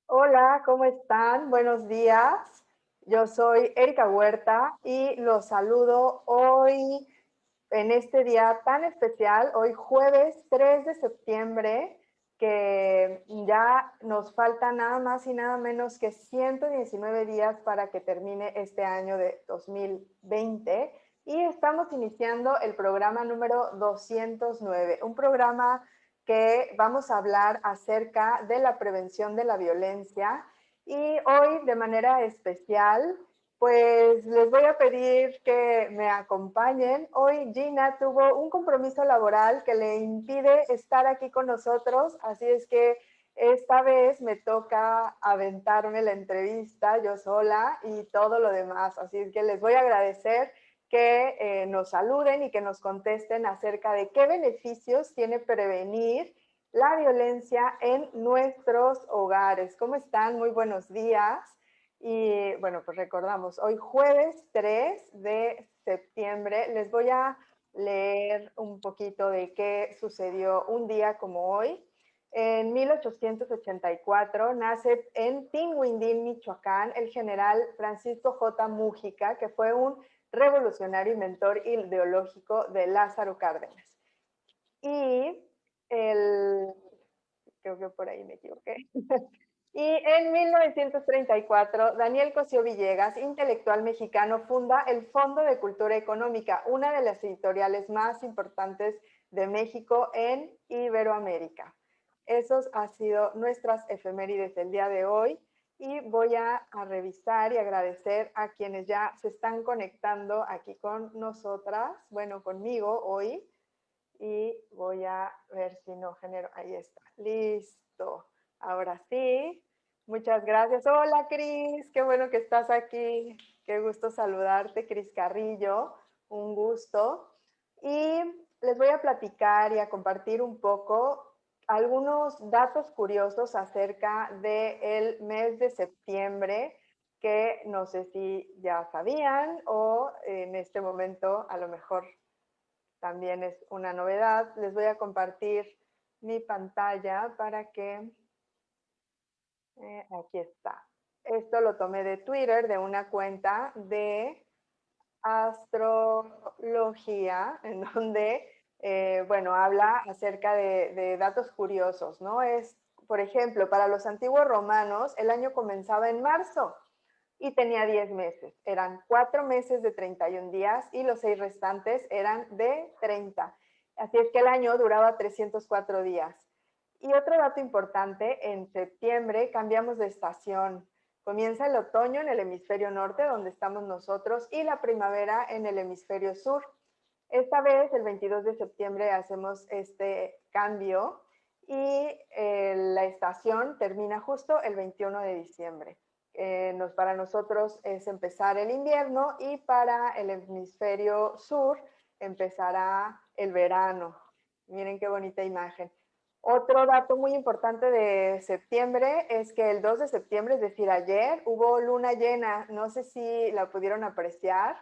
Hola, ¿cómo están? Buenos días. Yo soy Erika Huerta y los saludo hoy en este día tan especial, hoy jueves 3 de septiembre, que ya nos falta nada más y nada menos que 119 días para que termine este año de 2020 y estamos iniciando el programa número 209, un programa que vamos a hablar acerca de la prevención de la violencia y hoy de manera especial pues les voy a pedir que me acompañen. Hoy Gina tuvo un compromiso laboral que le impide estar aquí con nosotros, así es que esta vez me toca aventarme la entrevista yo sola y todo lo demás. Así es que les voy a agradecer que nos saluden y que nos contesten acerca de qué beneficios tiene prevenir la violencia en nuestros hogares. ¿Cómo están? Muy buenos días. Y bueno, pues recordamos, hoy jueves 3 de septiembre les voy a leer un poquito de qué sucedió un día como hoy. En 1884 nace en Tinguindín, Michoacán, el general Francisco J. Mújica, que fue un revolucionario y mentor ideológico de Lázaro Cárdenas. Y creo que por ahí me equivoqué. Y en 1934, Daniel Cosío Villegas, intelectual mexicano, funda el Fondo de Cultura Económica, una de las editoriales más importantes de México en Iberoamérica. Esos han sido nuestras efemérides del día de hoy y voy a revisar y agradecer a quienes ya se están conectando aquí con nosotras, bueno, conmigo hoy, y voy a ver si no genero, ahí está, listo. Ahora sí, muchas gracias. Hola, Cris, qué bueno que estás aquí. Qué gusto saludarte, Cris Carrillo, un gusto. Y les voy a platicar y a compartir un poco algunos datos curiosos acerca del mes de septiembre que no sé si ya sabían o en este momento a lo mejor también es una novedad. Les voy a compartir mi pantalla para que aquí está. Esto lo tomé de Twitter, de una cuenta de astrología, en donde, bueno, habla acerca de datos curiosos, ¿no? Es, por ejemplo, para los antiguos romanos, el año comenzaba en marzo y tenía 10 meses. Eran 4 meses de 31 días y los 6 restantes eran de 30. Así es que el año duraba 304 días. Y otro dato importante, en septiembre cambiamos de estación. Comienza el otoño en el hemisferio norte, donde estamos nosotros, y la primavera en el hemisferio sur. Esta vez, el 22 de septiembre, hacemos este cambio y la estación termina justo el 21 de diciembre. Para nosotros es empezar el invierno y para el hemisferio sur empezará el verano. Miren qué bonita imagen. Otro dato muy importante de septiembre es que el 2 de septiembre, es decir, ayer, hubo luna llena. No sé si la pudieron apreciar.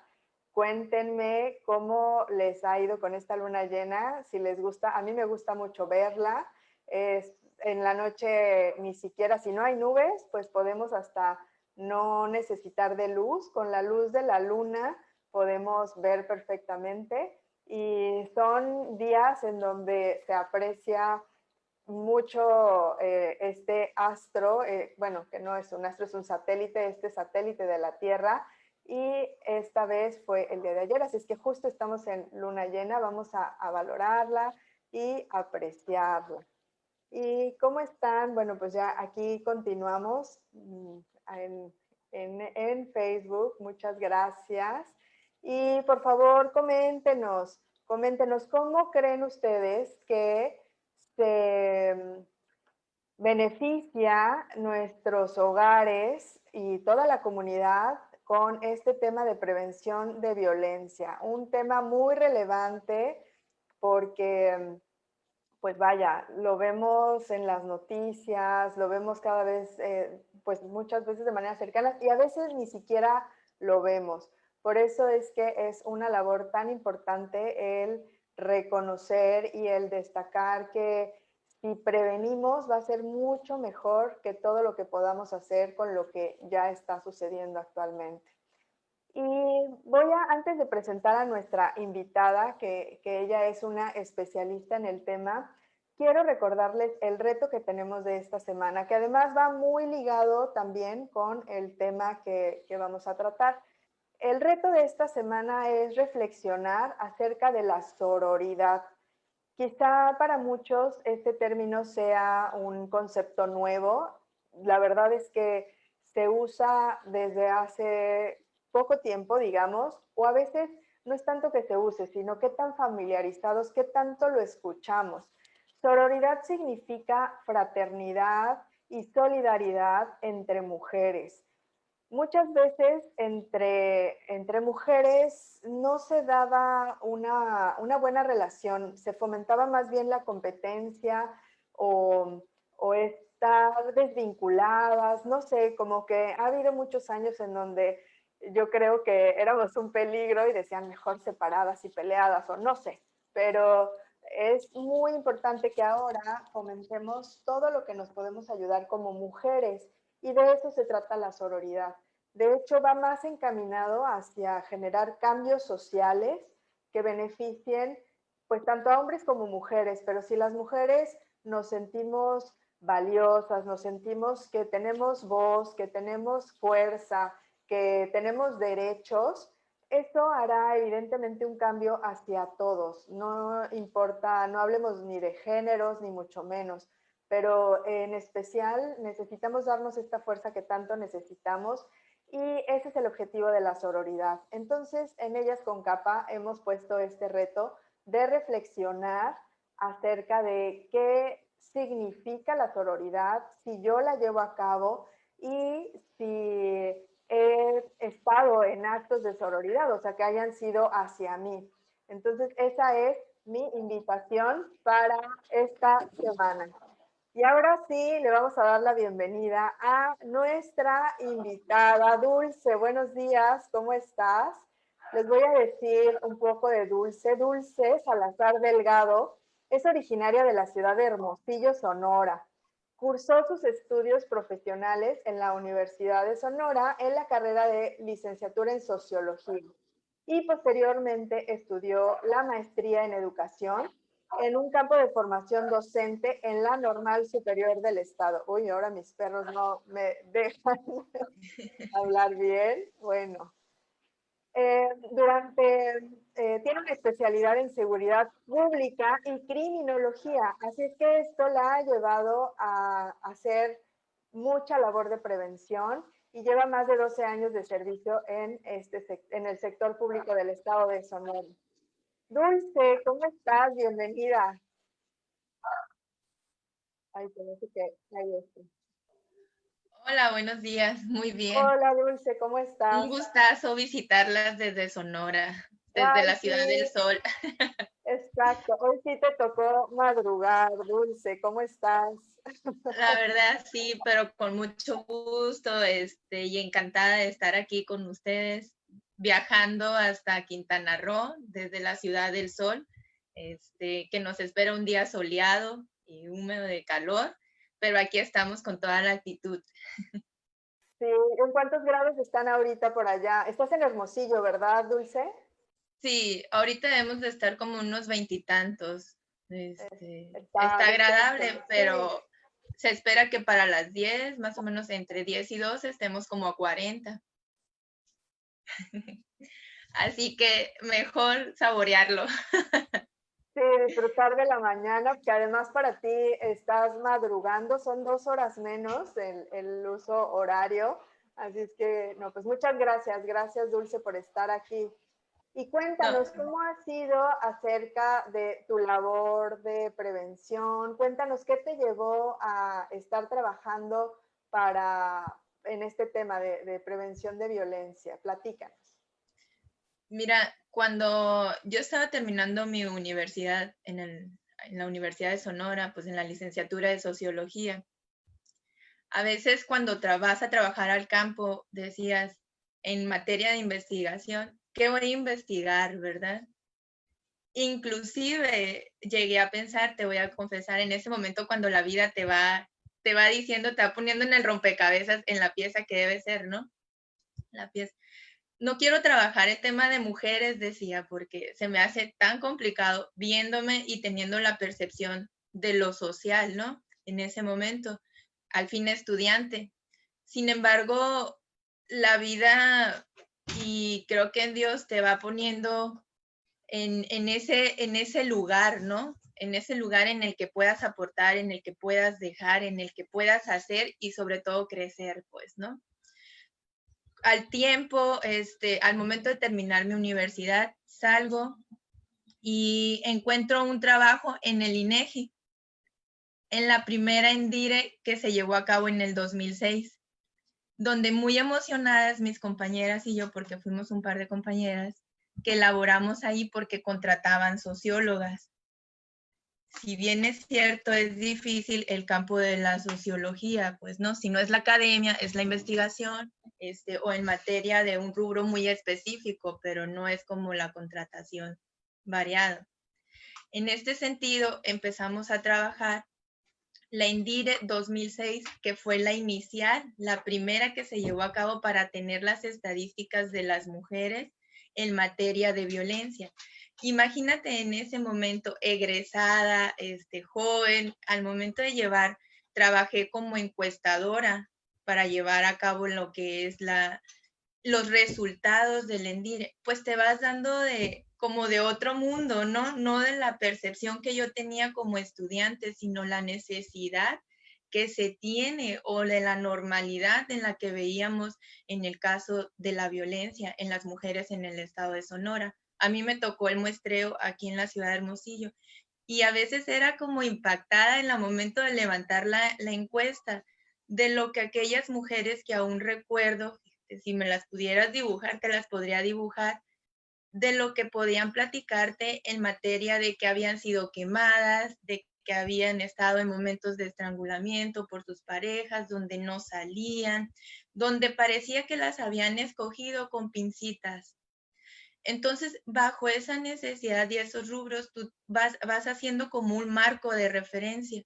Cuéntenme cómo les ha ido con esta luna llena, si les gusta. A mí me gusta mucho verla. En la noche ni siquiera, si no hay nubes, pues podemos hasta no necesitar de luz. Con la luz de la luna podemos ver perfectamente y son días en donde se aprecia mucho este astro, bueno, que no es un astro, es un satélite, este satélite de la Tierra, y esta vez fue el día de ayer, así es que justo estamos en luna llena, vamos a valorarla y apreciarla. ¿Y cómo están? Bueno, pues ya aquí continuamos en, en Facebook, muchas gracias. Y por favor, coméntenos cómo creen ustedes que se beneficia nuestros hogares y toda la comunidad con este tema de prevención de violencia. Un tema muy relevante porque pues vaya, lo vemos en las noticias, lo vemos cada vez, pues muchas veces de manera cercana y a veces ni siquiera lo vemos. Por eso es que es una labor tan importante el reconocer y el destacar que si prevenimos va a ser mucho mejor que todo lo que podamos hacer con lo que ya está sucediendo actualmente. Y antes de presentar a nuestra invitada, que ella es una especialista en el tema, quiero recordarles el reto que tenemos de esta semana, que además va muy ligado también con el tema que vamos a tratar. El reto de esta semana es reflexionar acerca de la sororidad. Quizá para muchos este término sea un concepto nuevo. La verdad es que se usa desde hace poco tiempo, digamos, o a veces no es tanto que se use, sino qué tan familiarizados, qué tanto lo escuchamos. Sororidad significa fraternidad y solidaridad entre mujeres. Muchas veces entre mujeres no se daba una buena relación, se fomentaba más bien la competencia o estar desvinculadas, no sé, como que ha habido muchos años en donde yo creo que éramos un peligro y decían mejor separadas y peleadas o no sé, pero es muy importante que ahora fomentemos todo lo que nos podemos ayudar como mujeres y de eso se trata la sororidad. De hecho, va más encaminado hacia generar cambios sociales que beneficien pues tanto a hombres como mujeres, pero si las mujeres nos sentimos valiosas, nos sentimos que tenemos voz, que tenemos fuerza, que tenemos derechos, eso hará evidentemente un cambio hacia todos. No importa, no hablemos ni de géneros, ni mucho menos, pero en especial necesitamos darnos esta fuerza que tanto necesitamos y ese es el objetivo de la sororidad. Entonces, en Ellas con Capa hemos puesto este reto de reflexionar acerca de qué significa la sororidad, si yo la llevo a cabo y si he estado en actos de sororidad, o sea, que hayan sido hacia mí. Entonces, esa es mi invitación para esta semana. Y ahora sí, le vamos a dar la bienvenida a nuestra invitada, Dulce. Buenos días, ¿cómo estás? Les voy a decir un poco de Dulce. Dulce Salazar Delgado es originaria de la ciudad de Hermosillo, Sonora. Cursó sus estudios profesionales en la Universidad de Sonora en la carrera de licenciatura en Sociología y posteriormente estudió la maestría en Educación en un campo de formación docente en la Normal Superior del Estado. Uy, ahora mis perros no me dejan hablar bien. Bueno, tiene una especialidad en seguridad pública y criminología, así es que esto la ha llevado a hacer mucha labor de prevención y lleva más de 12 años de servicio en el sector público del estado de Sonora. Dulce, ¿cómo estás? Bienvenida. Ay, parece que ahí está. Hola, buenos días, muy bien. Hola, Dulce, ¿cómo Un estás? gustazo visitarlas desde Sonora, desde Ay, la sí, Ciudad del Sol. exacto. Hoy sí te tocó madrugar, Dulce, ¿cómo estás? La verdad sí, pero con mucho gusto, y encantada de estar aquí con ustedes, viajando hasta Quintana Roo, desde la Ciudad del Sol, que nos espera un día soleado y húmedo de calor, pero aquí estamos con toda la actitud. Sí, ¿en cuántos grados están ahorita por allá? Estás en Hermosillo, ¿verdad, Dulce? Sí, ahorita debemos de estar como unos veintitantos. Está agradable, decente. pero se espera que para las 10, más o menos entre 10 y 12, estemos como a 40. Así que mejor saborearlo. Sí, disfrutar de la mañana, que además para ti estás madrugando, son 2 horas menos el uso horario. Así es que, no, pues muchas gracias Dulce por estar aquí. Y No, cuéntanos, ¿cómo ha sido acerca de tu labor de prevención? Cuéntanos, ¿qué te llevó a estar trabajando en este tema de prevención de violencia? Platícanos. mira, cuando yo estaba terminando mi universidad en la Universidad de Sonora, pues en la licenciatura de Sociología, a veces cuando vas a trabajar al campo, decías, en materia de investigación, ¿qué voy a investigar, verdad? Inclusive llegué a pensar, te voy a confesar, en ese momento cuando la vida te va diciendo, te va poniendo en el rompecabezas, en la pieza que debe ser, ¿no? La pieza. No quiero trabajar el tema de mujeres, decía, porque se me hace tan complicado viéndome y teniendo la percepción de lo social, ¿no? En ese momento, al fin estudiante. Sin embargo, la vida y creo que en Dios te va poniendo en ese lugar, ¿no? En ese lugar en el que puedas aportar, en el que puedas dejar, en el que puedas hacer y sobre todo crecer, pues, ¿no? Al tiempo, al momento de terminar mi universidad, salgo y encuentro un trabajo en el INEGI, en la primera Endire que se llevó a cabo en el 2006, donde muy emocionadas mis compañeras y yo, porque fuimos un par de compañeras, que elaboramos ahí porque contrataban sociólogas. Si bien es cierto, es difícil el campo de la sociología, pues no, si no es la academia, es la investigación, o en materia de un rubro muy específico, pero no es como la contratación variada. En este sentido, empezamos a trabajar la INDIRE 2006, que fue la inicial, la primera que se llevó a cabo para tener las estadísticas de las mujeres en materia de violencia. Imagínate en ese momento egresada, joven, al momento de llevar, trabajé como encuestadora para llevar a cabo lo que es los resultados del ENDIRE, pues te vas dando como de otro mundo, ¿no? No de la percepción que yo tenía como estudiante, sino la necesidad que se tiene o de la normalidad en la que veíamos en el caso de la violencia en las mujeres en el estado de Sonora. A mí me tocó el muestreo aquí en la ciudad de Hermosillo y a veces era como impactada en el momento de levantar la encuesta de lo que aquellas mujeres que aún recuerdo, si me las pudieras dibujar, te las podría dibujar, de lo que podían platicarte en materia de que habían sido quemadas, de que habían estado en momentos de estrangulamiento por sus parejas, donde no salían, donde parecía que las habían escogido con pincitas. Entonces, bajo esa necesidad y esos rubros, tú vas haciendo como un marco de referencia.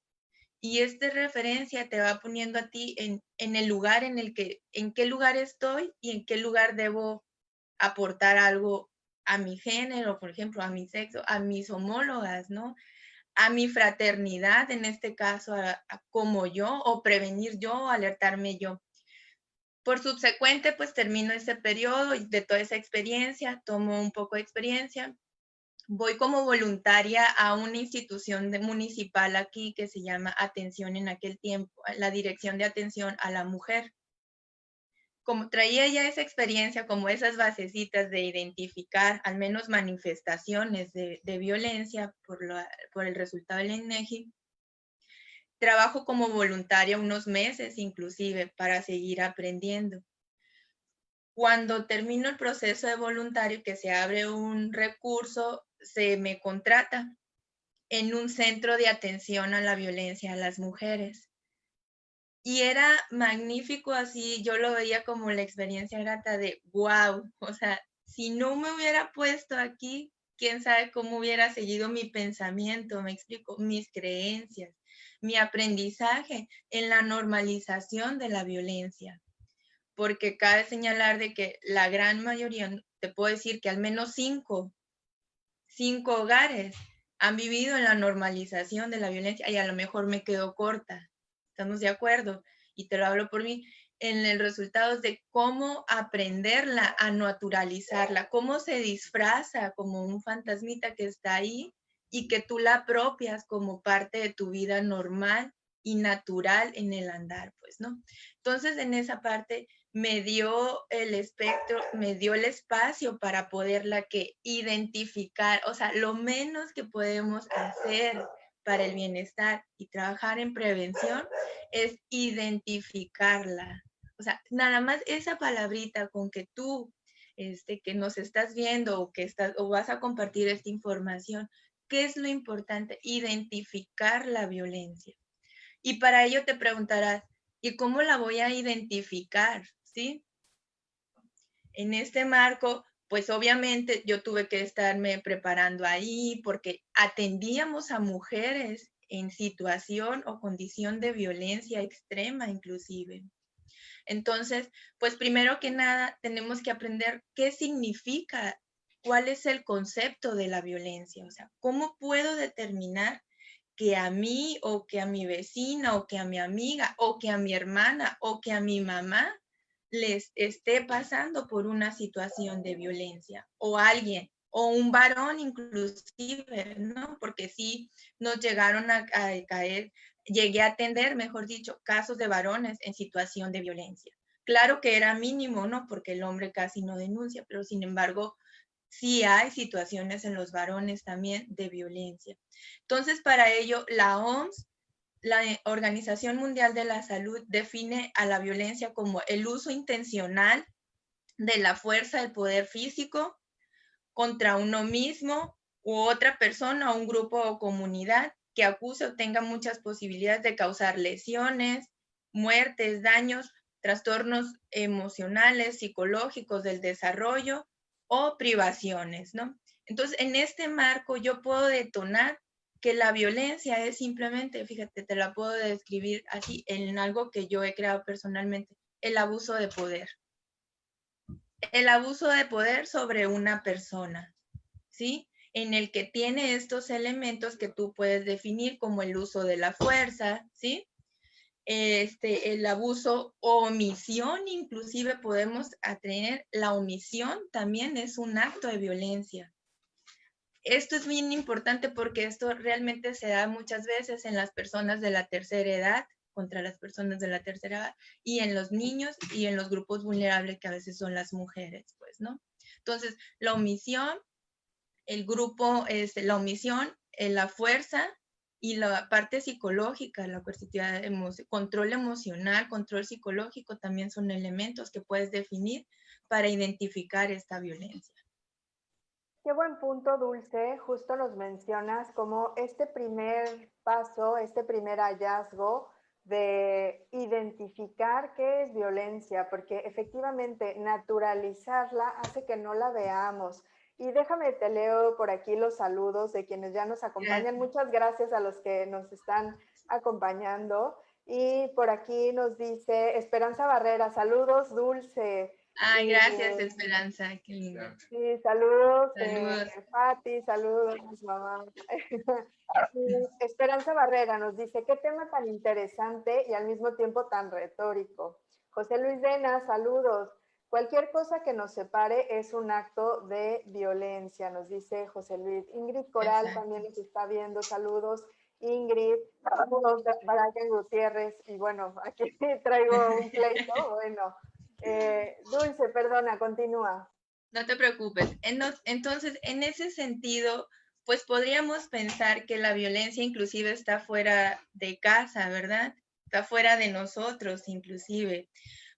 Y esta referencia te va poniendo a ti en el lugar en qué lugar estoy y en qué lugar debo aportar algo a mi género, por ejemplo, a mi sexo, a mis homólogas, ¿no? A mi fraternidad, en este caso, a como yo, o prevenir yo, o alertarme yo. Por subsecuente, pues termino ese periodo de toda esa experiencia, tomo un poco de experiencia, voy como voluntaria a una institución municipal aquí que se llama Atención en aquel tiempo, la Dirección de Atención a la Mujer. Como traía ya esa experiencia, como esas basecitas de identificar al menos manifestaciones de violencia por el resultado del INEGI, trabajo como voluntaria unos meses inclusive para seguir aprendiendo. Cuando termino el proceso de voluntario, que se abre un recurso, se me contrata en un centro de atención a la violencia a las mujeres. Y era magnífico, así yo lo veía como la experiencia grata de wow, o sea, si no me hubiera puesto aquí, quién sabe cómo hubiera seguido mi pensamiento, me explico, mis creencias, mi aprendizaje en la normalización de la violencia. Porque cabe señalar de que la gran mayoría, te puedo decir que al menos cinco hogares han vivido en la normalización de la violencia y a lo mejor me quedo corta. ¿Estamos de acuerdo? Y te lo hablo por mí, en el resultado de cómo aprenderla a naturalizarla, cómo se disfraza como un fantasmita que está ahí y que tú la apropias como parte de tu vida normal y natural en el andar, pues, ¿no? Entonces, en esa parte me dio el espectro, me dio el espacio para poderla que identificar, o sea, lo menos que podemos hacer para el bienestar y trabajar en prevención es identificarla. O sea, nada más esa palabrita con que tú, que nos estás viendo o que estás o vas a compartir esta información, ¿qué es lo importante? Identificar la violencia. Y para ello te preguntarás, ¿y cómo la voy a identificar? ¿Sí? En este marco, pues obviamente yo tuve que estarme preparando ahí porque atendíamos a mujeres en situación o condición de violencia extrema inclusive. Entonces, pues primero que nada tenemos que aprender qué significa, cuál es el concepto de la violencia, o sea, cómo puedo determinar que a mí o que a mi vecina o que a mi amiga o que a mi hermana o que a mi mamá les esté pasando por una situación de violencia o alguien o un varón inclusive, ¿no? Porque sí nos llegaron a caer, llegué a atender, mejor dicho, casos de varones en situación de violencia. Claro que era mínimo, ¿no? Porque el hombre casi no denuncia, pero sin embargo, sí hay situaciones en los varones también de violencia. Entonces, para ello, la OMS, la Organización Mundial de la Salud, define a la violencia como el uso intencional de la fuerza del poder físico contra uno mismo u otra persona o un grupo o comunidad que acuse o tenga muchas posibilidades de causar lesiones, muertes, daños, trastornos emocionales, psicológicos del desarrollo o privaciones, ¿no? Entonces, en este marco yo puedo detonar que la violencia es simplemente, fíjate, te la puedo describir así en algo que yo he creado personalmente, el abuso de poder. El abuso de poder sobre una persona, ¿sí? En el que tiene estos elementos que tú puedes definir como el uso de la fuerza, ¿sí? El abuso o omisión, inclusive podemos tener la omisión, también es un acto de violencia. Esto es bien importante porque esto realmente se da muchas veces en las personas de la tercera edad, contra las personas de la tercera edad, y en los niños y en los grupos vulnerables que a veces son las mujeres, pues, ¿no? Entonces, la omisión, el grupo, la omisión, la fuerza y la parte psicológica, la coercitividad, control emocional, control psicológico también son elementos que puedes definir para identificar esta violencia. Qué buen punto, Dulce. Justo nos mencionas como este primer paso, este primer hallazgo de identificar qué es violencia, porque efectivamente naturalizarla hace que no la veamos. Y déjame, te leo por aquí los saludos de quienes ya nos acompañan. Gracias. Muchas gracias a los que nos están acompañando. Y por aquí nos dice Esperanza Barrera, saludos, Dulce. Ay, gracias, Esperanza, qué lindo. Sí, saludos, Saludos. Pati, saludos, mamá. Esperanza Barrera nos dice, qué tema tan interesante y al mismo tiempo tan retórico. José Luis Dena, saludos. Cualquier cosa que nos separe es un acto de violencia, nos dice José Luis. Ingrid Coral Exacto. también nos está viendo, saludos. Ingrid, saludos de Brian Gutiérrez, y bueno, aquí traigo un pleito, bueno. Dulce, perdona, continúa. No te preocupes. Entonces, en ese sentido, pues podríamos pensar que la violencia inclusive está fuera de casa, ¿verdad? Está fuera de nosotros inclusive.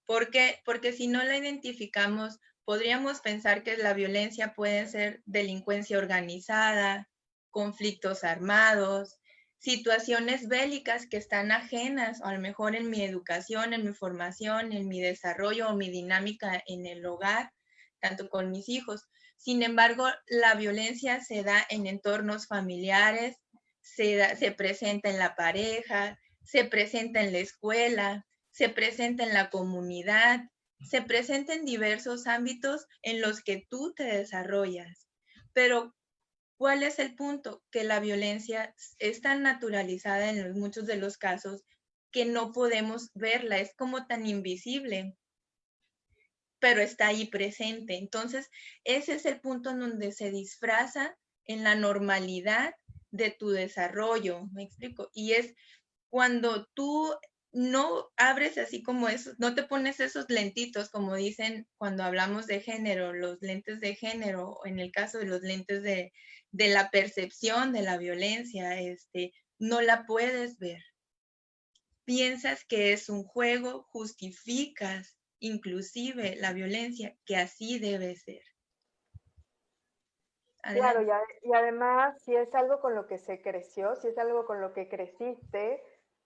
¿Por qué? Porque si no la identificamos, podríamos pensar que la violencia puede ser delincuencia organizada, conflictos armados, situaciones bélicas que están ajenas, o a lo mejor en mi educación, en mi formación, en mi desarrollo o mi dinámica en el hogar, tanto con mis hijos. Sin embargo, la violencia se da en entornos familiares, se presenta en la pareja, se presenta en la escuela, se presenta en la comunidad, se presenta en diversos ámbitos en los que tú te desarrollas. Pero ¿Cuál es el punto? Que la violencia es tan naturalizada en muchos de los casos que no podemos verla, es como tan invisible, pero está ahí presente. Entonces, ese es el punto en donde se disfraza en la normalidad de tu desarrollo, ¿me explico? Y es cuando tú no abres así como eso, no te pones esos lentitos, como dicen cuando hablamos de género, los lentes de género, o en el caso de los lentes de la percepción de la violencia, no la puedes ver. Piensas que es un juego, justificas inclusive la violencia, que así debe ser. Claro, Adelante. y además, si es algo con lo que se creció, si es algo con lo que creciste,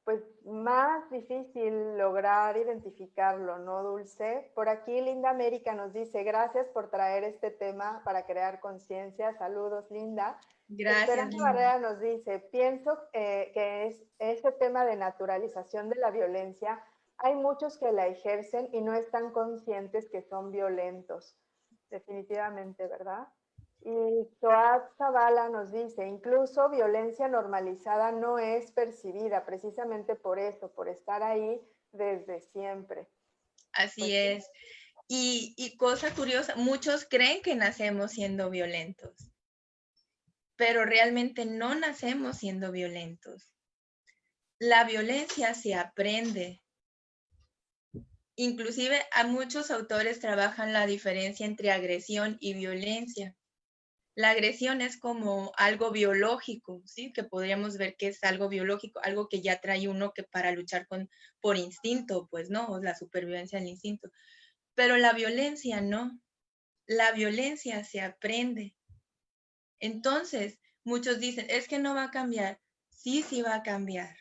pues más difícil lograr identificarlo, ¿no, Dulce? Por aquí Linda América nos dice, gracias por traer este tema para crear conciencia. Saludos, Linda. Gracias, Esperanza Linda. Barrera nos dice, pienso que es este tema de naturalización de la violencia, hay muchos que la ejercen y no están conscientes que son violentos. Definitivamente, ¿verdad? Y Toad Zavala nos dice, incluso violencia normalizada no es percibida precisamente por eso, por estar ahí desde siempre. Así Pues, es. Y cosa curiosa, muchos creen que nacemos siendo violentos, pero realmente no nacemos siendo violentos. La violencia se aprende. Inclusive a muchos autores trabajan la diferencia entre agresión y violencia. La agresión es como algo biológico, ¿sí? Que podríamos ver que es algo biológico, algo que ya trae uno que para luchar por instinto, pues, ¿no? O la supervivencia del instinto. Pero la violencia no. La violencia se aprende. Entonces, muchos dicen, es que no va a cambiar. Sí, sí va a cambiar.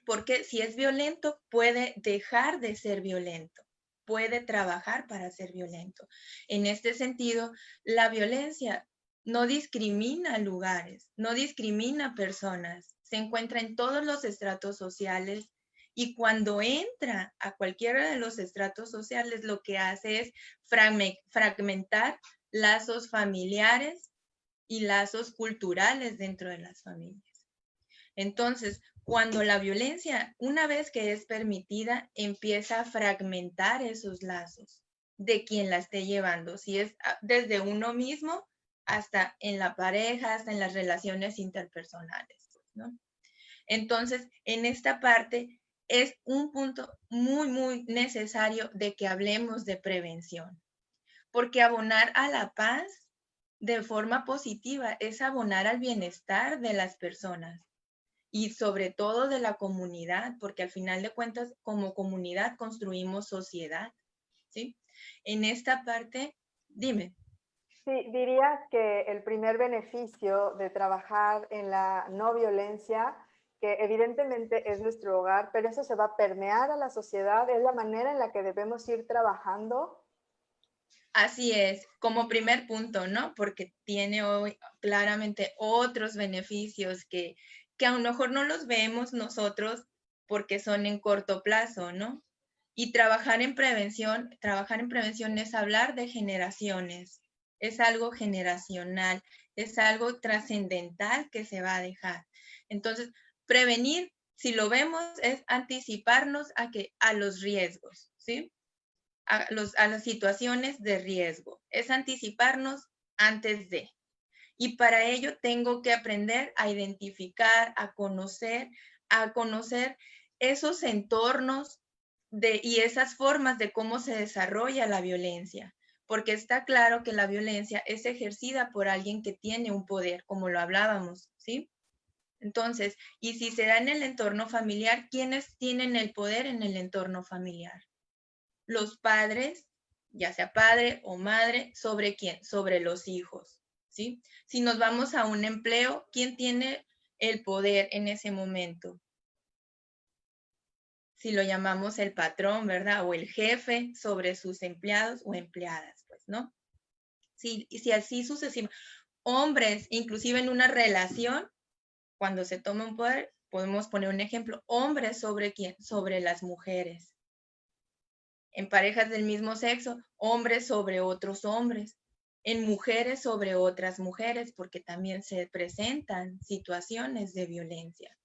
Porque si es violento, puede dejar de ser violento, puede trabajar para ser violento. En este sentido, la violencia no discrimina lugares, no discrimina personas, se encuentra en todos los estratos sociales y cuando entra a cualquiera de los estratos sociales, lo que hace es fragmentar lazos familiares y lazos culturales dentro de las familias. Entonces, cuando la violencia, una vez que es permitida, empieza a fragmentar esos lazos de quien la esté llevando, si es desde uno mismo hasta en la pareja, hasta en las relaciones interpersonales, ¿no? Entonces, en esta parte es un punto muy, muy necesario de que hablemos de prevención, porque abonar a la paz de forma positiva es abonar al bienestar de las personas y sobre todo de la comunidad, porque al final de cuentas, como comunidad construimos sociedad, ¿sí? En esta parte, dime. sí, dirías que el primer beneficio de trabajar en la no violencia, que evidentemente es nuestro hogar, pero eso se va a permear a la sociedad, es la manera en la que debemos ir trabajando. Así es, como primer punto, ¿no? Porque tiene hoy claramente otros beneficios que a lo mejor no los vemos nosotros porque son en corto plazo, ¿no? Y trabajar en prevención es hablar de generaciones, es algo generacional, es algo trascendental que se va a dejar. Entonces, prevenir, si lo vemos, es anticiparnos a los riesgos, ¿sí? A las situaciones de riesgo, es anticiparnos antes de. Y para ello tengo que aprender a identificar, a conocer esos entornos y esas formas de cómo se desarrolla la violencia, porque está claro que la violencia es ejercida por alguien que tiene un poder, como lo hablábamos, ¿sí? Entonces, y si se da en el entorno familiar, ¿quiénes tienen el poder en el entorno familiar? Los padres, ya sea padre o madre, ¿sobre quién? Sobre los hijos, ¿sí? Si nos vamos a un empleo, ¿quién tiene el poder en ese momento? Si lo llamamos el patrón, ¿verdad? O el jefe sobre sus empleados o empleadas, pues, ¿no? Sí, y si así sucesivamente. Hombres, inclusive en una relación, cuando se toma un poder, podemos poner un ejemplo, hombres sobre quién? Sobre las mujeres. En parejas del mismo sexo, hombres sobre otros hombres. en mujeres sobre otras mujeres, porque también se presentan situaciones de violencia.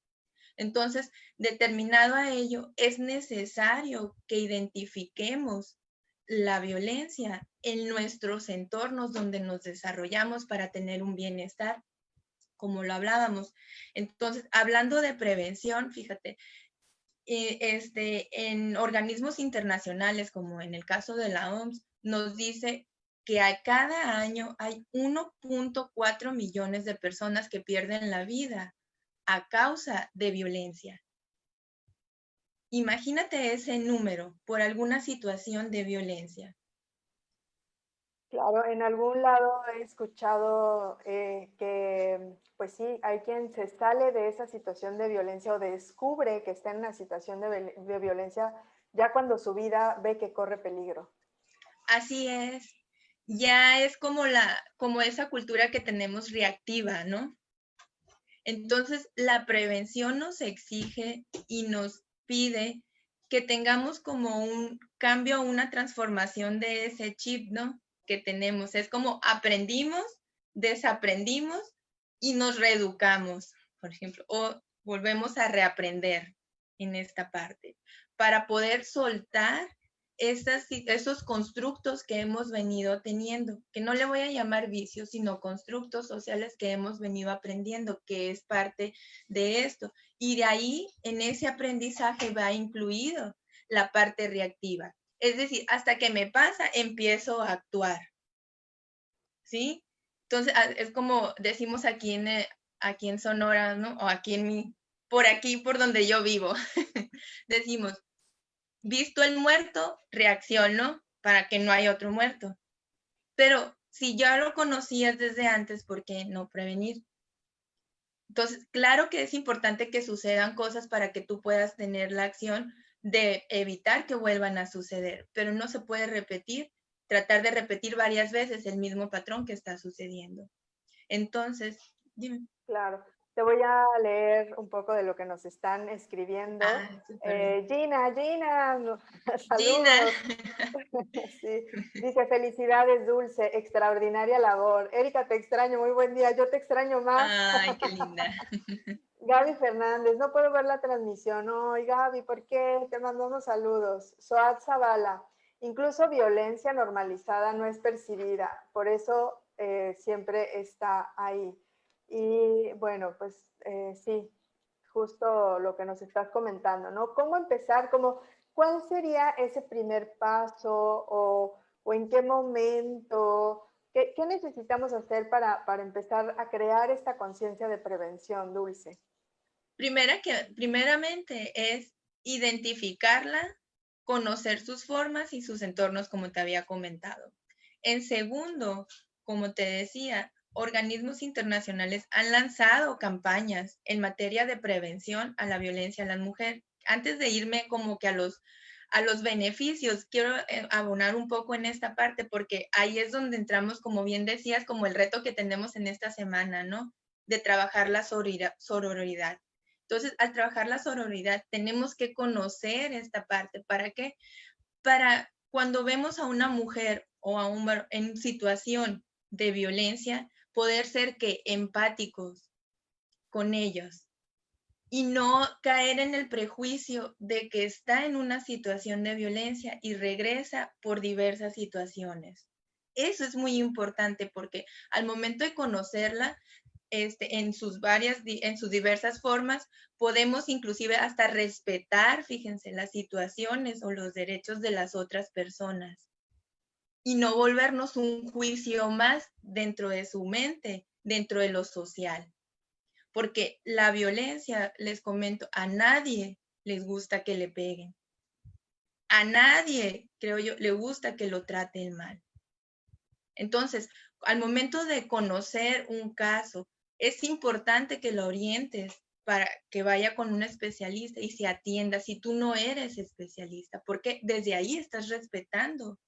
Entonces, determinado a ello, es necesario que identifiquemos la violencia en nuestros entornos donde nos desarrollamos para tener un bienestar, como lo hablábamos. Entonces, hablando de prevención, fíjate, en organismos internacionales, como en el caso de la OMS, nos dice que a cada año hay 1.4 millones de personas que pierden la vida a causa de violencia. Imagínate ese número por alguna situación de violencia. Claro, en algún lado he escuchado que, pues sí, hay quien se sale de esa situación de violencia o descubre que está en una situación de violencia ya cuando su vida ve que corre peligro. Así es. Ya es como esa cultura que tenemos reactiva, ¿no? Entonces, la prevención nos exige y nos pide que tengamos como un cambio, una transformación de ese chip, ¿no? Que tenemos. Es como aprendimos, desaprendimos y nos reeducamos, por ejemplo, o volvemos a reaprender en esta parte para poder soltar esos constructos que hemos venido teniendo, que no le voy a llamar vicios, sino constructos sociales que hemos venido aprendiendo, que es parte de esto. Y de ahí, en ese aprendizaje va incluido la parte reactiva. Es decir, hasta que me pasa, empiezo a actuar. ¿Sí? Entonces, es como decimos aquí en Sonora, ¿no? O por aquí, por donde yo vivo. Decimos, visto el muerto, reacciono para que no haya otro muerto. Pero si ya lo conocías desde antes, ¿por qué no prevenir? Entonces, claro que es importante que sucedan cosas para que tú puedas tener la acción de evitar que vuelvan a suceder, pero no se puede tratar de repetir varias veces el mismo patrón que está sucediendo. Entonces, dime. Claro, te voy a leer un poco de lo que nos están escribiendo. Súper bien. Gina, Gina. saludos. Sí. Dice, felicidades, Dulce, extraordinaria labor. Erika, te extraño, muy buen día, yo te extraño más. Ay, qué linda. Gaby Fernández, no puedo ver la transmisión. Ay, Gaby, ¿por qué? Te mandamos saludos. Soad Zavala, incluso violencia normalizada no es percibida, por eso siempre está ahí. Y bueno, pues sí, justo lo que nos estás comentando, ¿no? ¿Cómo empezar? ¿Cuál sería ese primer paso o en qué momento? ¿Qué necesitamos hacer para empezar a crear esta conciencia de prevención, Dulce? Primeramente es identificarla, conocer sus formas y sus entornos, como te había comentado. En segundo, como te decía, organismos internacionales han lanzado campañas en materia de prevención a la violencia a la mujer. Antes de irme como que a los beneficios, quiero abonar un poco en esta parte porque ahí es donde entramos, como bien decías, como el reto que tenemos en esta semana, ¿no? De trabajar la sororidad. Entonces, al trabajar la sororidad, tenemos que conocer esta parte. ¿Para qué? Para cuando vemos a una mujer o a un varón en situación de violencia, poder ser que empáticos con ellos y no caer en el prejuicio de que está en una situación de violencia y regresa por diversas situaciones. Eso es muy importante porque al momento de conocerla, en sus diversas formas, podemos inclusive hasta respetar, fíjense, las situaciones o los derechos de las otras personas y no volvernos un juicio más dentro de su mente, dentro de lo social. Porque la violencia, les comento, a nadie les gusta que le peguen. A nadie, creo yo, le gusta que lo traten mal. Entonces, al momento de conocer un caso, es importante que lo orientes para que vaya con un especialista y se atienda si tú no eres especialista, porque desde ahí estás respetando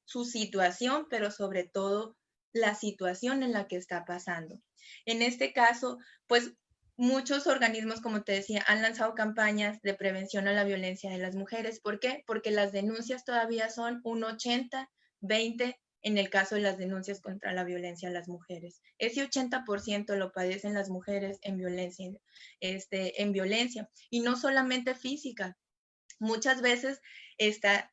su situación, pero sobre todo la situación en la que está pasando. En este caso, pues muchos organismos, como te decía, han lanzado campañas de prevención a la violencia de las mujeres. ¿Por qué? Porque las denuncias todavía son un 80-20 en el caso de las denuncias contra la violencia a las mujeres. Ese 80% lo padecen las mujeres en violencia, y no solamente física. Muchas veces está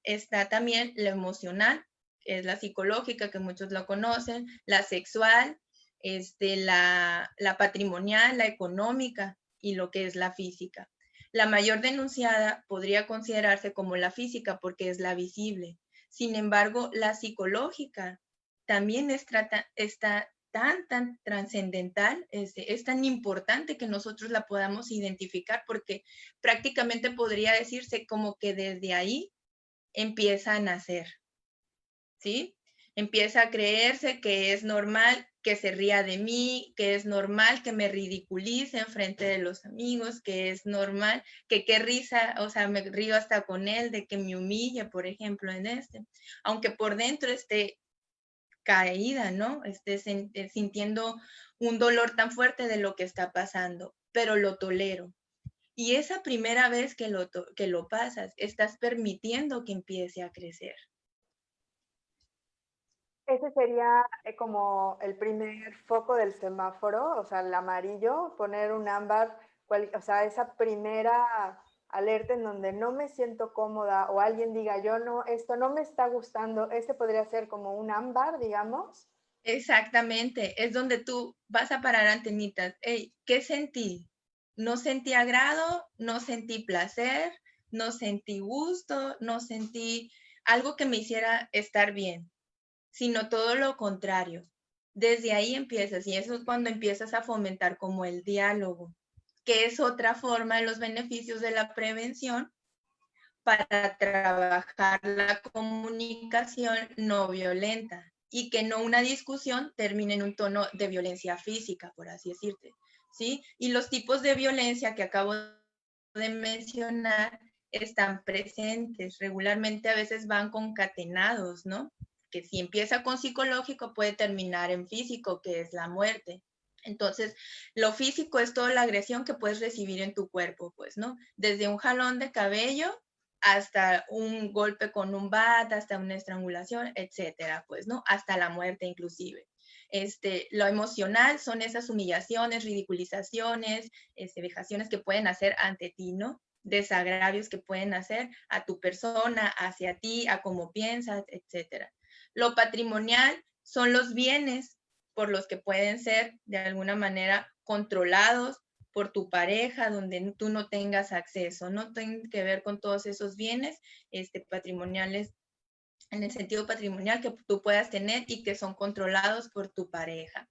también la emocional, que es la psicológica, que muchos lo conocen, la sexual, la patrimonial, la económica y lo que es la física. La mayor denunciada podría considerarse como la física porque es la visible. Sin embargo, la psicológica también está tan trascendental, es tan importante que nosotros la podamos identificar, porque prácticamente podría decirse como que desde ahí empieza a nacer, ¿sí? Empieza a creerse que es normal que se ría de mí, que es normal que me ridiculice en frente de los amigos, que es normal, que qué risa, o sea, me río hasta con él, de que me humille, por ejemplo, aunque por dentro esté caída, ¿no? Esté sintiendo un dolor tan fuerte de lo que está pasando, pero lo tolero. Y esa primera vez que lo pasas, estás permitiendo que empiece a crecer. Ese sería como el primer foco del semáforo, o sea, el amarillo, poner un ámbar, o sea, esa primera alerta en donde no me siento cómoda o alguien diga, yo no, esto no me está gustando, ese podría ser como un ámbar, digamos. Exactamente, es donde tú vas a parar antenitas. Hey, ¿qué sentí? No sentí agrado, no sentí placer, no sentí gusto, no sentí algo que me hiciera estar bien, sino todo lo contrario. Desde ahí empiezas, y eso es cuando empiezas a fomentar como el diálogo, que es otra forma de los beneficios de la prevención para trabajar la comunicación no violenta y que no una discusión termine en un tono de violencia física, por así decirte, ¿sí? Y los tipos de violencia que acabo de mencionar están presentes, regularmente a veces van concatenados, ¿no? Que si empieza con psicológico puede terminar en físico, que es la muerte. Entonces, lo físico es toda la agresión que puedes recibir en tu cuerpo, pues, ¿no? Desde un jalón de cabello hasta un golpe con un bat, hasta una estrangulación, etcétera, pues, ¿no? Hasta la muerte inclusive. Lo emocional son esas humillaciones, ridiculizaciones, vejaciones que pueden hacer ante ti, ¿no? Desagravios que pueden hacer a tu persona, hacia ti, a cómo piensas, etcétera. Lo patrimonial son los bienes por los que pueden ser de alguna manera controlados por tu pareja, donde tú no tengas acceso, no tiene que ver con todos esos bienes patrimoniales, en el sentido patrimonial que tú puedas tener y que son controlados por tu pareja.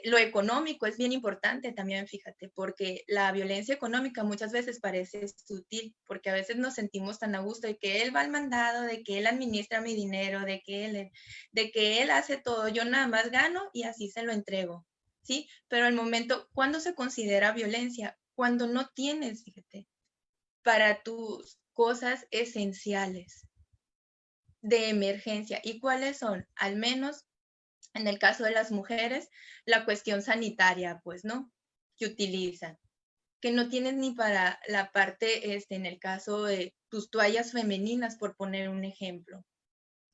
Lo económico es bien importante también, fíjate, porque la violencia económica muchas veces parece sutil, porque a veces nos sentimos tan a gusto de que él va al mandado, de que él administra mi dinero, de que él hace todo, yo nada más gano y así se lo entrego, ¿sí? Pero al momento, ¿cuándo se considera violencia? Cuando no tienes, fíjate, para tus cosas esenciales de emergencia. ¿Y cuáles son? Al menos en el caso de las mujeres, la cuestión sanitaria, pues, ¿no? Que utilizan, que no tienes ni para la parte, en el caso de tus toallas femeninas, por poner un ejemplo.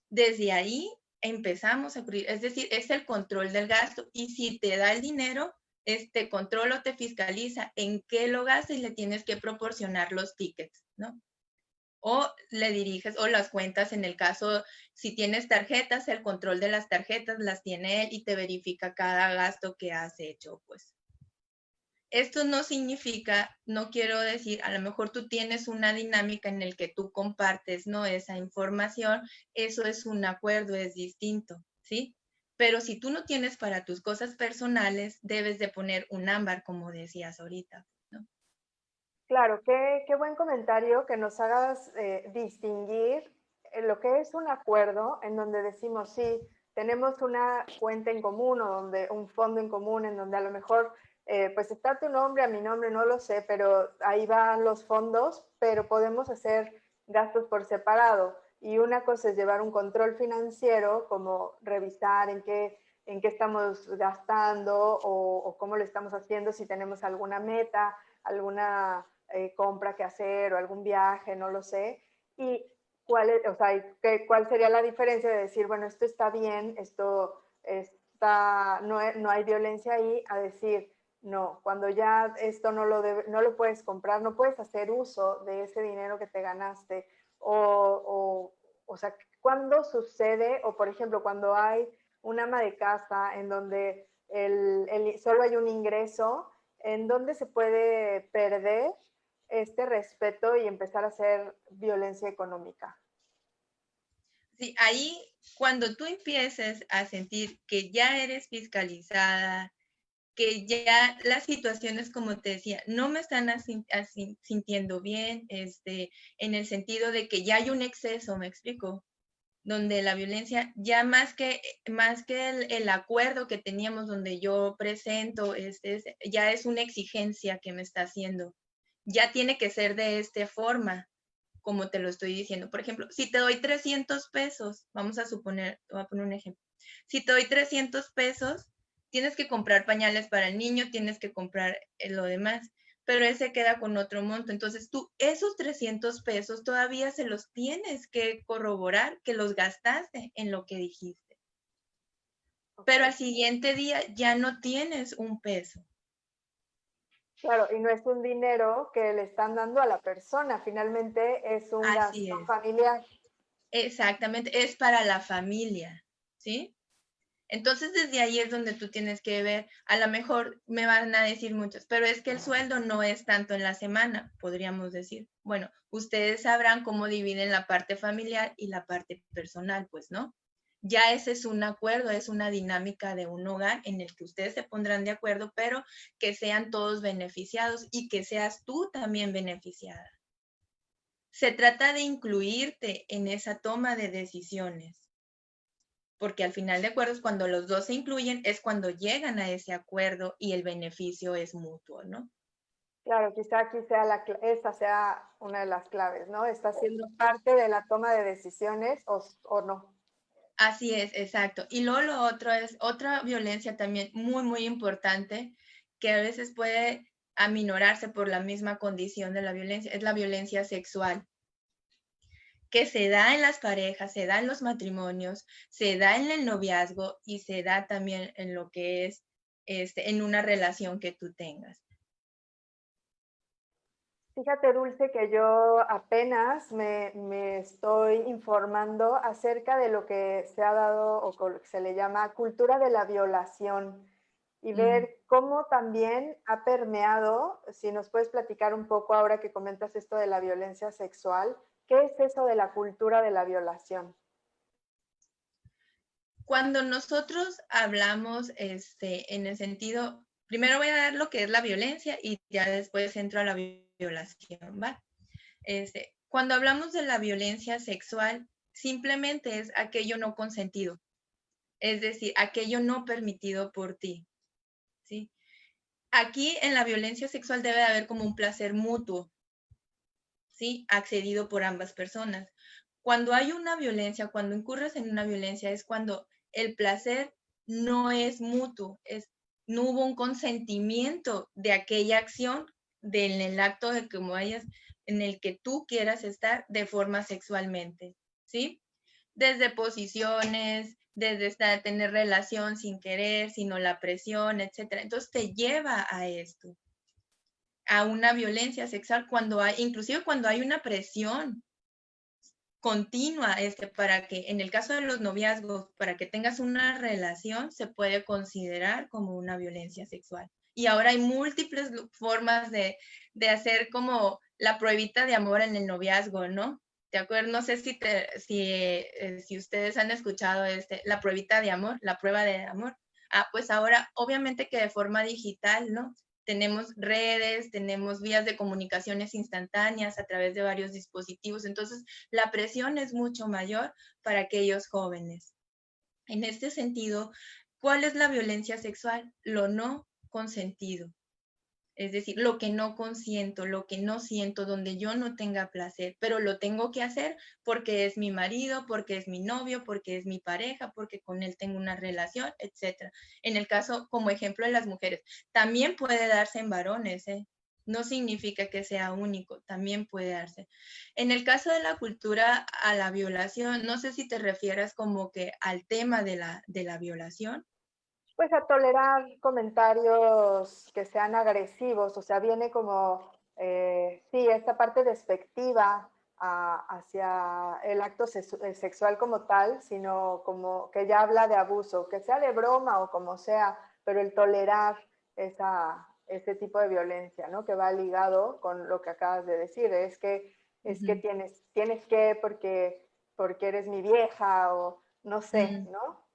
Desde ahí empezamos a cubrir, es decir, es el control del gasto, y si te da el dinero, este control o te fiscaliza en qué lo gastas y le tienes que proporcionar los tickets, ¿no? O le diriges, o las cuentas, en el caso, si tienes tarjetas, el control de las tarjetas las tiene él y te verifica cada gasto que has hecho, pues. Esto no significa, no quiero decir, a lo mejor tú tienes una dinámica en el que tú compartes, ¿no? Esa información, eso es un acuerdo, es distinto, ¿sí? Pero si tú no tienes para tus cosas personales, debes de poner un ámbar, como decías ahorita, ¿no? Claro, qué buen comentario que nos hagas distinguir lo que es un acuerdo en donde decimos, sí, tenemos una cuenta en común o donde, un fondo en común en donde a lo mejor pues está tu nombre, a mi nombre, no lo sé, pero ahí van los fondos, pero podemos hacer gastos por separado. Y una cosa es llevar un control financiero, como revisar en qué estamos gastando o cómo lo estamos haciendo, si tenemos alguna meta, alguna compra que hacer o algún viaje, no lo sé. Y ¿cuál es, o sea, cuál sería la diferencia de decir, bueno, esto está bien, esto está, no hay violencia ahí, a decir, no, cuando ya esto no lo puedes comprar, no puedes hacer uso de ese dinero que te ganaste, o sea, ¿cuándo sucede? O por ejemplo, cuando hay un ama de casa en donde solo hay un ingreso, ¿en dónde se puede perder este respeto y empezar a hacer violencia económica? Sí, ahí cuando tú empieces a sentir que ya eres fiscalizada, que ya las situaciones, como te decía, no me están sintiendo bien, en el sentido de que ya hay un exceso, me explico, donde la violencia, ya más que el acuerdo que teníamos donde yo presento, ya es una exigencia que me está haciendo. Ya tiene que ser de esta forma, como te lo estoy diciendo. Por ejemplo, si te doy 300 pesos, vamos a suponer, voy a poner un ejemplo. Si te doy 300 pesos, tienes que comprar pañales para el niño, tienes que comprar lo demás, pero él se queda con otro monto. Entonces tú esos 300 pesos todavía se los tienes que corroborar que los gastaste en lo que dijiste. Pero al siguiente día ya no tienes un peso. Claro, y no es un dinero que le están dando a la persona, finalmente es un Así gasto es. familiar. Exactamente, es para la familia, ¿sí? Entonces, desde ahí es donde tú tienes que ver, a lo mejor me van a decir muchos, pero es que el sueldo no es tanto en la semana, podríamos decir. Bueno, ustedes sabrán cómo dividen la parte familiar y la parte personal, pues, ¿no? Ya ese es un acuerdo, es una dinámica de un hogar en el que ustedes se pondrán de acuerdo, pero que sean todos beneficiados y que seas tú también beneficiada. Se trata de incluirte en esa toma de decisiones, porque al final de acuerdos, cuando los dos se incluyen, es cuando llegan a ese acuerdo y el beneficio es mutuo, ¿no? Claro, quizá aquí esa sea una de las claves, ¿no? ¿Está siendo parte de la toma de decisiones o no? Así es, exacto. Y luego lo otro es otra violencia también muy, muy importante que a veces puede aminorarse por la misma condición de la violencia, es la violencia sexual, que se da en las parejas, se da en los matrimonios, se da en el noviazgo y se da también en lo que es en una relación que tú tengas. Fíjate, Dulce, que yo apenas me estoy informando acerca de lo que se ha dado o lo que se le llama cultura de la violación y ver cómo también ha permeado, si nos puedes platicar un poco ahora que comentas esto de la violencia sexual, ¿qué es eso de la cultura de la violación? Cuando nosotros hablamos en el sentido, primero voy a dar lo que es la violencia y ya después entro a la violación, ¿va? Cuando hablamos de la violencia sexual, simplemente es aquello no consentido, es decir, aquello no permitido por ti, ¿sí? Aquí en la violencia sexual debe haber como un placer mutuo, ¿sí? Accedido por ambas personas. Cuando hay una violencia, cuando incurres en una violencia, es cuando el placer no es mutuo, no hubo un consentimiento de aquella acción, en el acto de que vayas, en el que tú quieras estar de forma sexualmente, ¿sí? Desde posiciones, desde tener relación sin querer, sino la presión, etcétera. Entonces te lleva a esto, a una violencia sexual inclusive cuando hay una presión continua, para que en el caso de los noviazgos, para que tengas una relación, se puede considerar como una violencia sexual. Y ahora hay múltiples formas de hacer como la pruebita de amor en el noviazgo, ¿no? ¿De acuerdo? No sé si ustedes han escuchado la pruebita de amor, la prueba de amor. Pues ahora, obviamente que de forma digital, ¿no? Tenemos redes, tenemos vías de comunicaciones instantáneas a través de varios dispositivos. Entonces, la presión es mucho mayor para aquellos jóvenes. En este sentido, ¿cuál es la violencia sexual? Lo no consentido. Es decir, lo que no consiento, lo que no siento, donde yo no tenga placer, pero lo tengo que hacer porque es mi marido, porque es mi novio, porque es mi pareja, porque con él tengo una relación, etc. En el caso, como ejemplo de las mujeres, también puede darse en varones, ¿eh? no significa que sea único, también puede darse. En el caso de la cultura a la violación, no sé si te refieres como que al tema de la violación. Pues a tolerar comentarios que sean agresivos, o sea, viene como, sí, esta parte despectiva hacia el acto sexual como tal, sino como que ya habla de abuso, que sea de broma o como sea, pero el tolerar ese tipo de violencia, ¿no? Que va ligado con lo que acabas de decir, es que tienes que porque eres mi vieja o no sé, Mm. ¿no?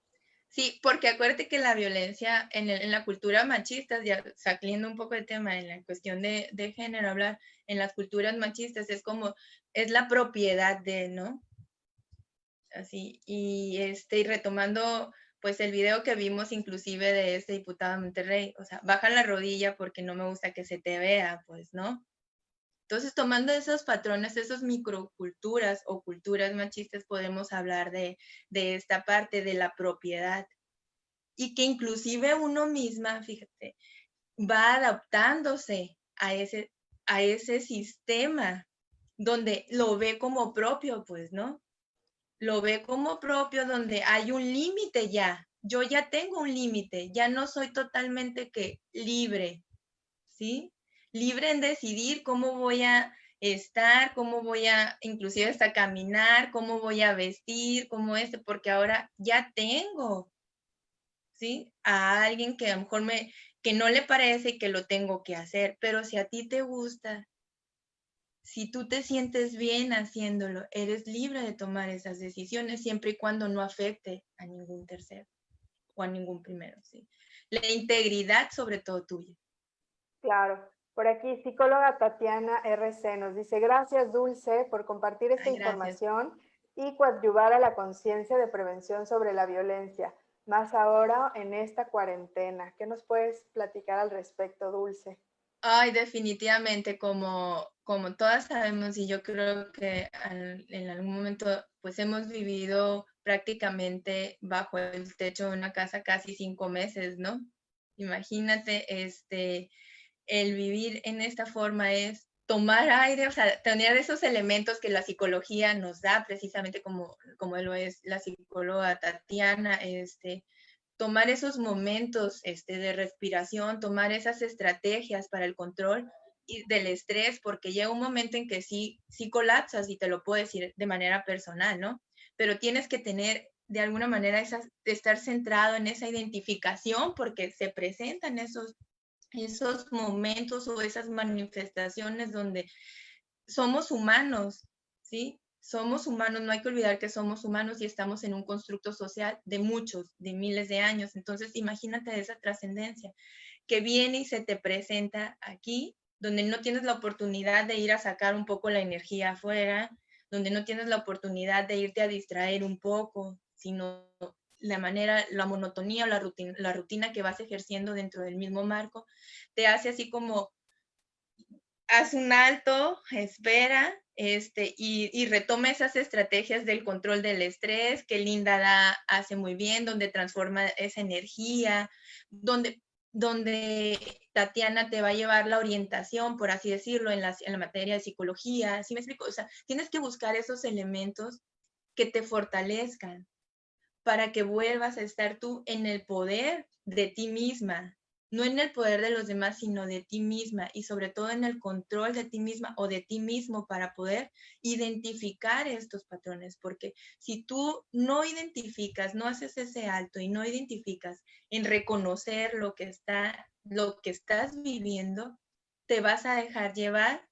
Sí, porque acuérdate que la violencia en la cultura machista, ya saliendo un poco de tema en la cuestión de género, hablar en las culturas machistas es como, es la propiedad de, ¿no? Así, y retomando pues el video que vimos inclusive de este diputado de Monterrey, o sea, baja la rodilla porque no me gusta que se te vea, pues, ¿no? Entonces, tomando esos patrones, esas microculturas o culturas machistas, podemos hablar de esta parte de la propiedad y que inclusive uno misma, fíjate, va adaptándose a ese sistema donde lo ve como propio, pues, ¿no? Lo ve como propio donde hay un límite ya. Yo ya tengo un límite, ya no soy totalmente que libre, ¿sí? Libre en decidir cómo voy a estar, cómo voy a, inclusive hasta caminar, cómo voy a vestir, porque ahora ya tengo, ¿sí? A alguien que a lo mejor que no le parece que lo tengo que hacer, pero si a ti te gusta, si tú te sientes bien haciéndolo, eres libre de tomar esas decisiones siempre y cuando no afecte a ningún tercero o a ningún primero, ¿sí? La integridad sobre todo tuya. Claro. Por aquí, psicóloga Tatiana RC nos dice, gracias Dulce por compartir esta Ay, gracias. información y coadyuvar a la conciencia de prevención sobre la violencia, más ahora en esta cuarentena. ¿Qué nos puedes platicar al respecto, Dulce? Ay, definitivamente, como todas sabemos, y yo creo que en algún momento, pues hemos vivido prácticamente bajo el techo de una casa casi 5 meses, ¿no? Imagínate, el vivir en esta forma es tomar aire, o sea, tener esos elementos que la psicología nos da, precisamente como lo es la psicóloga Tatiana, tomar esos momentos de respiración, tomar esas estrategias para el control del estrés, porque llega un momento en que sí colapsas y te lo puedo decir de manera personal, ¿no? Pero tienes que tener de alguna manera estar centrado en esa identificación porque se presentan esos momentos o esas manifestaciones donde somos humanos, ¿sí? Somos humanos, no hay que olvidar que somos humanos y estamos en un constructo social de muchos, de miles de años. Entonces, imagínate esa trascendencia que viene y se te presenta aquí, donde no tienes la oportunidad de ir a sacar un poco la energía afuera, donde no tienes la oportunidad de irte a distraer un poco, sino la monotonía o la rutina que vas ejerciendo dentro del mismo marco, te hace así como haz un alto, espera, y retoma esas estrategias del control del estrés que Linda hace muy bien, donde transforma esa energía, donde Tatiana te va a llevar la orientación, por así decirlo, en la materia de psicología. ¿Sí me explico? O sea, tienes que buscar esos elementos que te fortalezcan para que vuelvas a estar tú en el poder de ti misma, no en el poder de los demás, sino de ti misma y sobre todo en el control de ti misma o de ti mismo para poder identificar estos patrones, porque si tú no identificas, no haces ese alto y no identificas en reconocer lo que estás viviendo, te vas a dejar llevar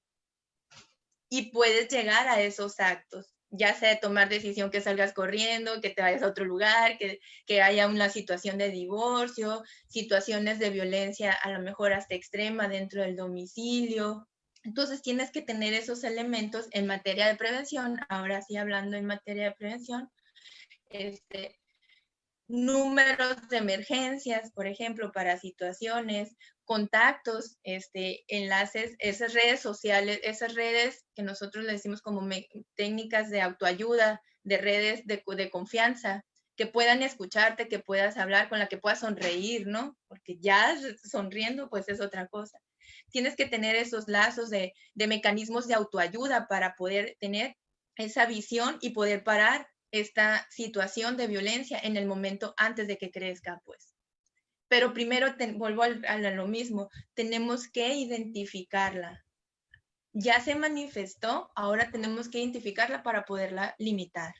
y puedes llegar a esos actos, ya sea de tomar decisión que salgas corriendo, que te vayas a otro lugar, que haya una situación de divorcio, situaciones de violencia a lo mejor hasta extrema dentro del domicilio. Entonces tienes que tener esos elementos en materia de prevención. Ahora sí, hablando en materia de prevención, este, números de emergencias, por ejemplo, para situaciones, contactos, enlaces, esas redes sociales, esas redes que nosotros le decimos como técnicas de autoayuda, de redes de confianza, que puedan escucharte, que puedas hablar, con la que puedas sonreír, ¿no? Porque ya sonriendo, pues es otra cosa. tienes que tener esos lazos de mecanismos de autoayuda para poder tener esa visión y poder parar esta situación de violencia en el momento antes de que crezca, pues. Pero primero vuelvo a lo mismo, tenemos que identificarla. Ya se manifestó, ahora tenemos que identificarla para poderla limitar.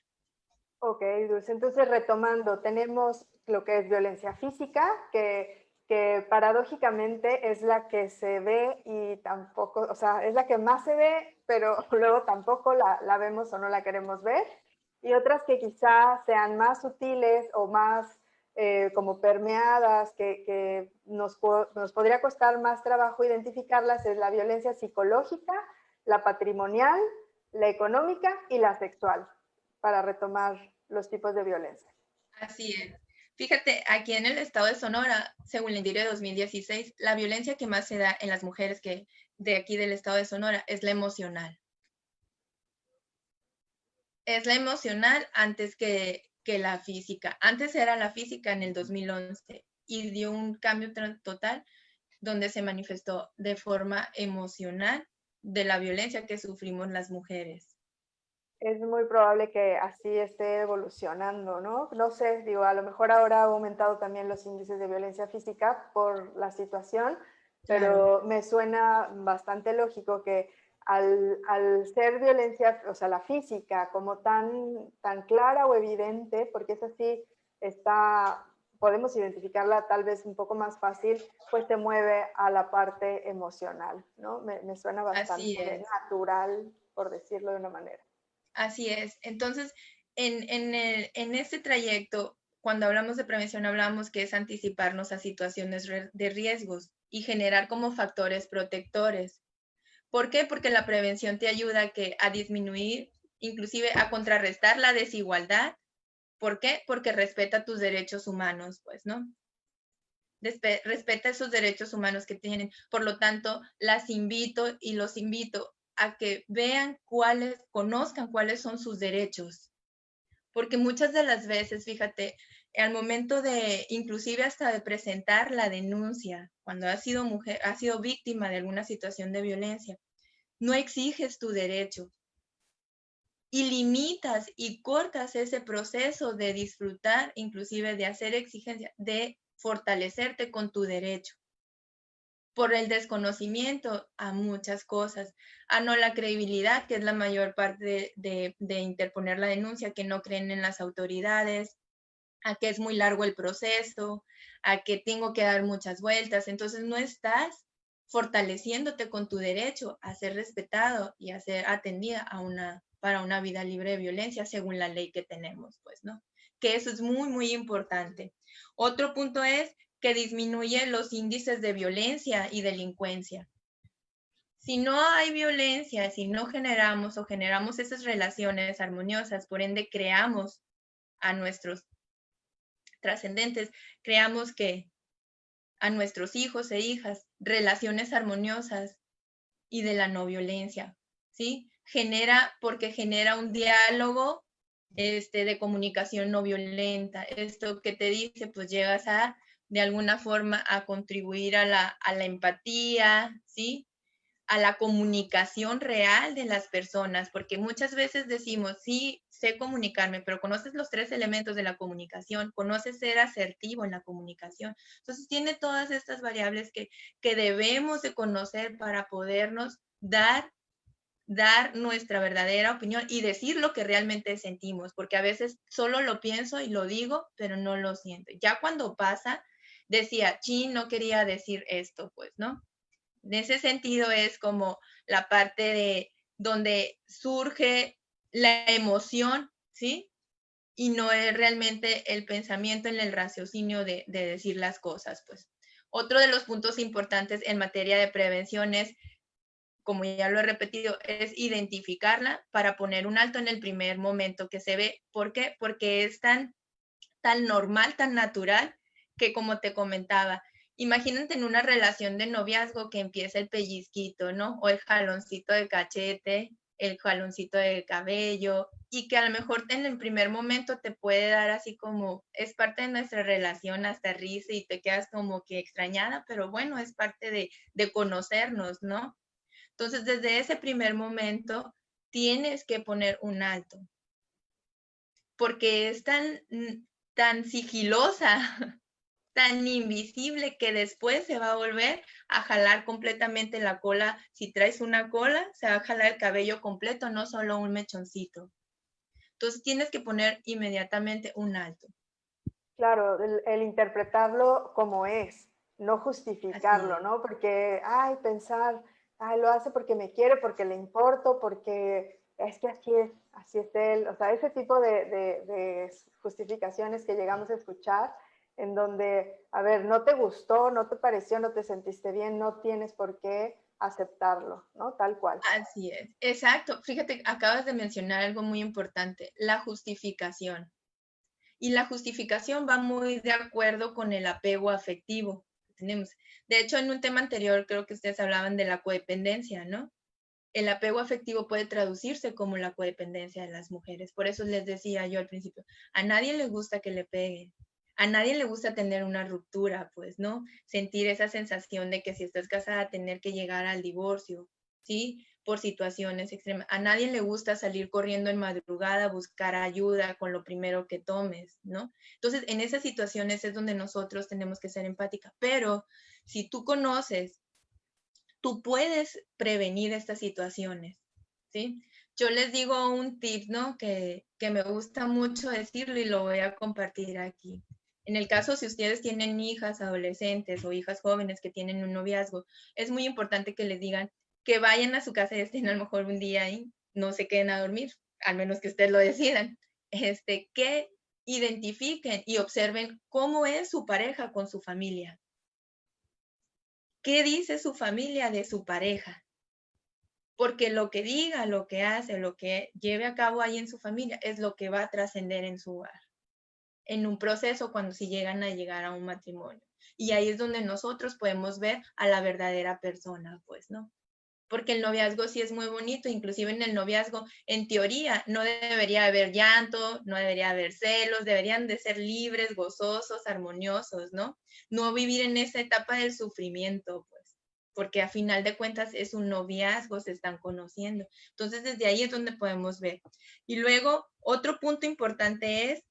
Ok, Dulce. Entonces, retomando, tenemos lo que es violencia física, que paradójicamente es la que se ve y tampoco, o sea, es la que más se ve, pero luego tampoco la vemos o no la queremos ver. Y otras que quizás sean más sutiles o más como permeadas, que nos podría costar más trabajo identificarlas, es la violencia psicológica, la patrimonial, la económica y la sexual, para retomar los tipos de violencia. Así es. Fíjate, aquí en el estado de Sonora, según el INDIRE de 2016, la violencia que más se da en las mujeres que de aquí del estado de Sonora es la emocional. Es la emocional antes que la física. Antes era la física en el 2011 y dio un cambio total donde se manifestó de forma emocional de la violencia que sufrimos las mujeres. Es muy probable que así esté evolucionando, ¿no? No sé, digo, a lo mejor ahora ha aumentado también los índices de violencia física por la situación, pero Claro. me suena bastante lógico que al ser violencia, o sea, la física como tan clara o evidente, porque es así, podemos identificarla tal vez un poco más fácil, pues se mueve a la parte emocional, ¿no? Me suena Así bastante es. natural, por decirlo de una manera. Así es. Entonces, en este trayecto, cuando hablamos de prevención, hablamos que es anticiparnos a situaciones de riesgos y generar como factores protectores. ¿Por qué? Porque la prevención te ayuda a disminuir, inclusive a contrarrestar la desigualdad. ¿Por qué? Porque respeta tus derechos humanos, pues, ¿no? Respeta esos derechos humanos que tienen. Por lo tanto, las invito y los invito a que vean conozcan cuáles son sus derechos. Porque muchas de las veces, fíjate, al momento de, inclusive hasta de presentar la denuncia, cuando has sido mujer, has sido víctima de alguna situación de violencia, no exiges tu derecho y limitas y cortas ese proceso de disfrutar, inclusive de hacer exigencia, de fortalecerte con tu derecho por el desconocimiento a muchas cosas, a no la credibilidad, que es la mayor parte de interponer la denuncia, que no creen en las autoridades, a que es muy largo el proceso, a que tengo que dar muchas vueltas. Entonces no estás fortaleciéndote con tu derecho a ser respetado y a ser atendida para una vida libre de violencia según la ley que tenemos, pues, ¿no? Que eso es muy, muy importante. Otro punto es que disminuye los índices de violencia y delincuencia. Si no hay violencia, si no generamos o generamos esas relaciones armoniosas, por ende creamos a nuestros trascendentes, creamos que a nuestros hijos e hijas relaciones armoniosas y de la no violencia, ¿sí? Porque genera un diálogo de comunicación no violenta. Esto que te dice, pues llegas de alguna forma, a contribuir a la empatía, ¿sí? A la comunicación real de las personas, porque muchas veces decimos, sí, sé comunicarme, pero conoces los 3 elementos de la comunicación, conoces ser asertivo en la comunicación. Entonces, tiene todas estas variables que debemos de conocer para podernos dar nuestra verdadera opinión y decir lo que realmente sentimos, porque a veces solo lo pienso y lo digo, pero no lo siento. Ya cuando pasa, decía, chin, no quería decir esto, pues, ¿no? En ese sentido es como la parte de donde surge la emoción, ¿sí? Y no es realmente el pensamiento en el raciocinio de decir las cosas, pues. Otro de los puntos importantes en materia de prevención es, como ya lo he repetido, es identificarla para poner un alto en el primer momento que se ve. ¿Por qué? Porque es tan normal, tan natural, que como te comentaba, imagínate en una relación de noviazgo que empieza el pellizquito, ¿no? O el jaloncito de cachete, el jaloncito de cabello, y que a lo mejor en el primer momento te puede dar así como, es parte de nuestra relación, hasta risa y te quedas como que extrañada, pero bueno, es parte de conocernos, ¿no? Entonces, desde ese primer momento, tienes que poner un alto, porque es tan sigilosa, tan invisible, que después se va a volver a jalar completamente la cola. Si traes una cola, se va a jalar el cabello completo, no solo un mechoncito. Entonces tienes que poner inmediatamente un alto. Claro, el interpretarlo como es, no Así justificarlo, es. ¿no? Porque, ay, pensar, ay, lo hace porque me quiere, porque le importo, porque es que así es él. O sea, ese tipo de justificaciones que llegamos a escuchar, en donde, a ver, no te gustó, no te pareció, no te sentiste bien, no tienes por qué aceptarlo, ¿no? Tal cual. Así es. Exacto. Fíjate, acabas de mencionar algo muy importante, la justificación. Y la justificación va muy de acuerdo con el apego afectivo que tenemos. De hecho, en un tema anterior creo que ustedes hablaban de la codependencia, ¿no? El apego afectivo puede traducirse como la codependencia de las mujeres. Por eso les decía yo al principio, a nadie le gusta que le peguen, a nadie le gusta tener una ruptura, pues, ¿no? Sentir esa sensación de que si estás casada, tener que llegar al divorcio, ¿sí? Por situaciones extremas. A nadie le gusta salir corriendo en madrugada, buscar ayuda con lo primero que tomes, ¿no? Entonces, en esas situaciones es donde nosotros tenemos que ser empáticas. Pero si tú conoces, tú puedes prevenir estas situaciones, ¿sí? Yo les digo un tip, ¿no? Que me gusta mucho decirlo y lo voy a compartir aquí. En el caso, si ustedes tienen hijas adolescentes o hijas jóvenes que tienen un noviazgo, es muy importante que les digan que vayan a su casa y estén a lo mejor un día ahí, no se queden a dormir, al menos que ustedes lo decidan. Que identifiquen y observen cómo es su pareja con su familia. ¿Qué dice su familia de su pareja? Porque lo que diga, lo que hace, lo que lleve a cabo ahí en su familia es lo que va a trascender en su hogar, en un proceso cuando si llegan a llegar a un matrimonio. Y ahí es donde nosotros podemos ver a la verdadera persona, pues, ¿no? Porque el noviazgo sí es muy bonito, inclusive en el noviazgo, en teoría, no debería haber llanto, no debería haber celos, deberían de ser libres, gozosos, armoniosos, ¿no? No vivir en esa etapa del sufrimiento, pues, porque a final de cuentas es un noviazgo, se están conociendo. Entonces, desde ahí es donde podemos ver. Y luego, otro punto importante es,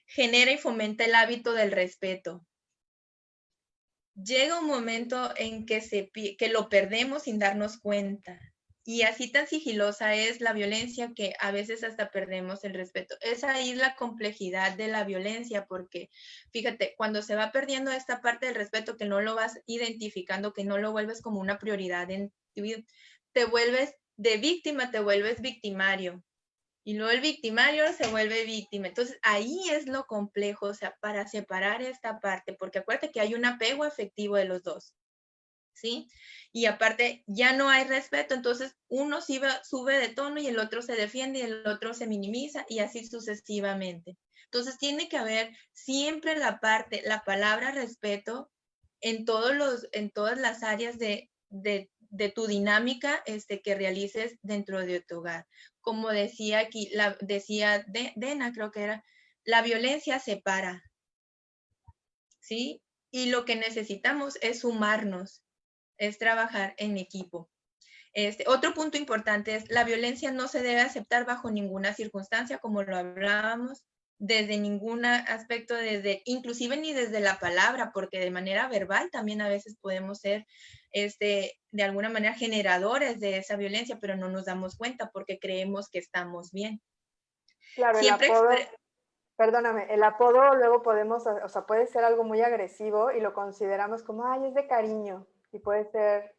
genera y fomenta el hábito del respeto. Llega un momento en que lo perdemos sin darnos cuenta. Y así tan sigilosa es la violencia que a veces hasta perdemos el respeto. Es ahí la complejidad de la violencia, porque fíjate, cuando se va perdiendo esta parte del respeto, que no lo vas identificando, que no lo vuelves como una prioridad en tu vida, te vuelves de víctima, te vuelves victimario. Y luego el victimario se vuelve víctima. Entonces, ahí es lo complejo, o sea, para separar esta parte, porque acuérdate que hay un apego afectivo de los dos, ¿sí? Y aparte, ya no hay respeto, entonces uno sube de tono y el otro se defiende y el otro se minimiza y así sucesivamente. Entonces, tiene que haber siempre la palabra respeto en todas las áreas de tu dinámica que realices dentro de tu hogar. Como decía aquí, decía Dena, creo que era, la violencia separa, ¿sí? Y lo que necesitamos es sumarnos, es trabajar en equipo. Otro punto importante es la violencia no se debe aceptar bajo ninguna circunstancia, como lo hablábamos, desde ningún aspecto, inclusive ni desde la palabra, porque de manera verbal también a veces podemos ser de alguna manera generadores de esa violencia, pero no nos damos cuenta porque creemos que estamos bien. Claro, el Siempre apodo, perdóname, el apodo luego podemos, o sea, puede ser algo muy agresivo y lo consideramos como, ay, es de cariño, y puede ser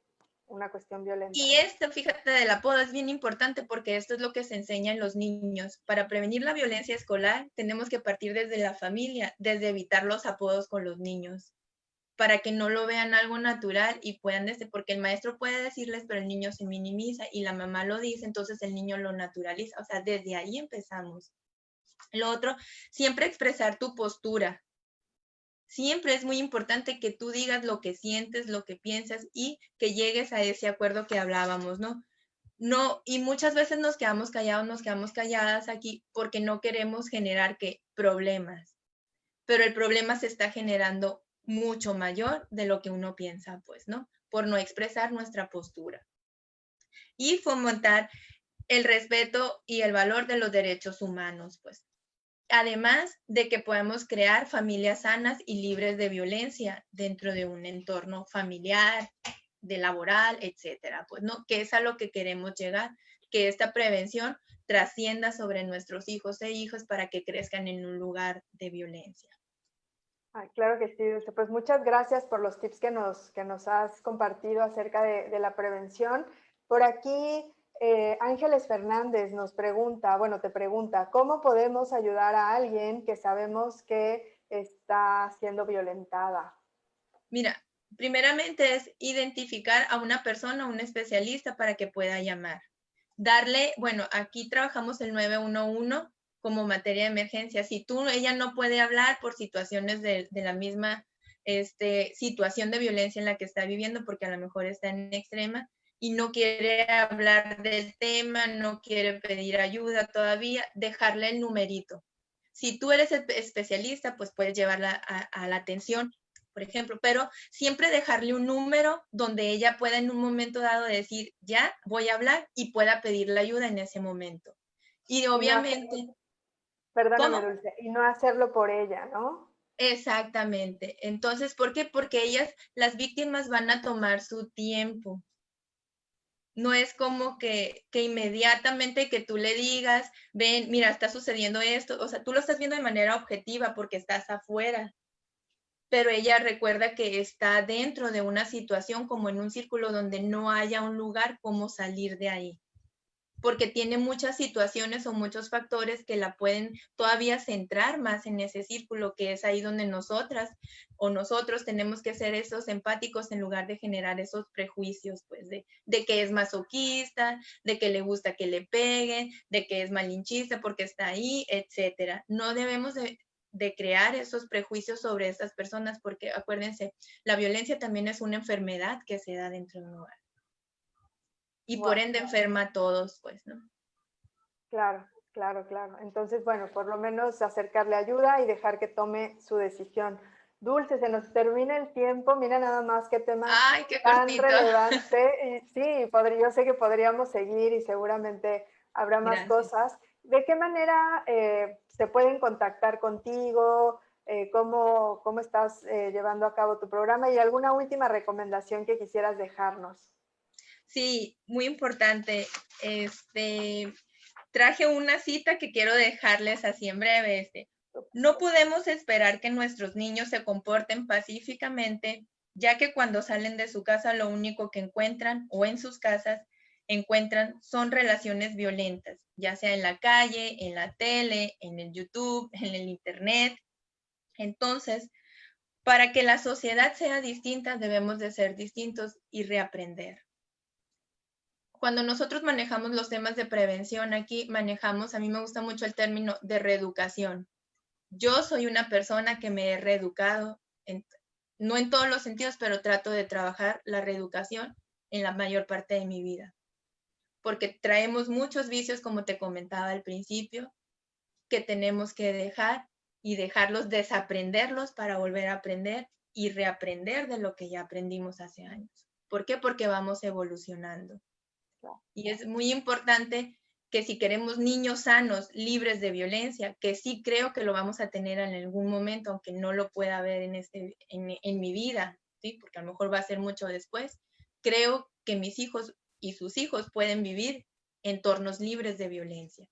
una cuestión violenta, Y ¿no? esto, fíjate, del apodo es bien importante porque esto es lo que se enseña en los niños. Para prevenir la violencia escolar, tenemos que partir desde la familia, desde evitar los apodos con los niños, para que no lo vean algo natural y puedan, porque el maestro puede decirles, pero el niño se minimiza y la mamá lo dice, entonces el niño lo naturaliza. O sea, desde ahí empezamos. Lo otro, siempre expresar tu postura. Siempre es muy importante que tú digas lo que sientes, lo que piensas y que llegues a ese acuerdo que hablábamos, ¿no? No, y muchas veces nos quedamos callados, nos quedamos calladas aquí porque no queremos generar ¿qué? Problemas, pero el problema se está generando mucho mayor de lo que uno piensa, pues, ¿no? Por no expresar nuestra postura. Y fomentar el respeto y el valor de los derechos humanos, pues. Además de que podemos crear familias sanas y libres de violencia dentro de un entorno familiar, de laboral, etcétera, pues, ¿no? Que es a lo que queremos llegar, que esta prevención trascienda sobre nuestros hijos e hijas para que crezcan en un lugar de violencia. Ay, claro que sí, Dulce. Pues muchas gracias por los tips que nos has compartido acerca de la prevención. Por aquí, Ángeles Fernández nos pregunta, bueno, te pregunta, ¿cómo podemos ayudar a alguien que sabemos que está siendo violentada? Mira, primeramente es identificar a una persona, un especialista para que pueda llamar. Darle, bueno, aquí trabajamos el 911 como materia de emergencia. Si ella no puede hablar por situaciones de la misma situación de violencia en la que está viviendo, porque a lo mejor está en extrema y no quiere hablar del tema, no quiere pedir ayuda todavía, dejarle el numerito. Si tú eres el especialista, pues puedes llevarla a la atención, por ejemplo, pero siempre dejarle un número donde ella pueda en un momento dado decir, ya voy a hablar y pueda pedirle ayuda en ese momento. Y Y no obviamente, hacerlo, perdóname, ¿cómo? Dulce, y no hacerlo por ella, ¿no? Exactamente. Entonces, ¿por qué? Porque ellas, las víctimas van a tomar su tiempo. No es como que inmediatamente que tú le digas, ven, mira, está sucediendo esto, o sea, tú lo estás viendo de manera objetiva porque estás afuera, pero ella recuerda que está dentro de una situación como en un círculo donde no haya un lugar como salir de ahí, porque tiene muchas situaciones o muchos factores que la pueden todavía centrar más en ese círculo, que es ahí donde nosotras o nosotros tenemos que ser esos empáticos en lugar de generar esos prejuicios, pues de que es masoquista, de que le gusta que le peguen, de que es malinchista porque está ahí, etcétera. No debemos de crear esos prejuicios sobre estas personas, porque acuérdense, la violencia también es una enfermedad que se da dentro de un hogar y por Wow. ende enferma a todos, pues, ¿no? Claro, claro, claro. Entonces, bueno, por lo menos acercarle ayuda y dejar que tome su decisión. Dulce, se nos termina el tiempo. Mira nada más qué tema Ay, qué tan cortito. relevante. Y sí, yo sé que podríamos seguir y seguramente habrá más Gracias. cosas. ¿De qué manera se pueden contactar contigo? ¿Cómo estás llevando a cabo tu programa? ¿Y alguna última recomendación que quisieras dejarnos? Sí, muy importante. Traje una cita que quiero dejarles así en breve. No podemos esperar que nuestros niños se comporten pacíficamente, ya que cuando salen de su casa lo único que encuentran o en sus casas encuentran son relaciones violentas, ya sea en la calle, en la tele, en el YouTube, en el Internet. Entonces, para que la sociedad sea distinta, debemos de ser distintos y reaprender. Cuando nosotros manejamos los temas de prevención, aquí manejamos, a mí me gusta mucho el término de reeducación. Yo soy una persona que me he reeducado, no en todos los sentidos, pero trato de trabajar la reeducación en la mayor parte de mi vida, porque traemos muchos vicios, como te comentaba al principio, que tenemos que dejar y dejarlos, desaprenderlos para volver a aprender y reaprender de lo que ya aprendimos hace años. ¿Por qué? Porque vamos evolucionando. Y es muy importante que si queremos niños sanos, libres de violencia, que sí creo que lo vamos a tener en algún momento, aunque no lo pueda ver en mi vida, ¿sí? Porque a lo mejor va a ser mucho después, creo que mis hijos y sus hijos pueden vivir entornos libres de violencia.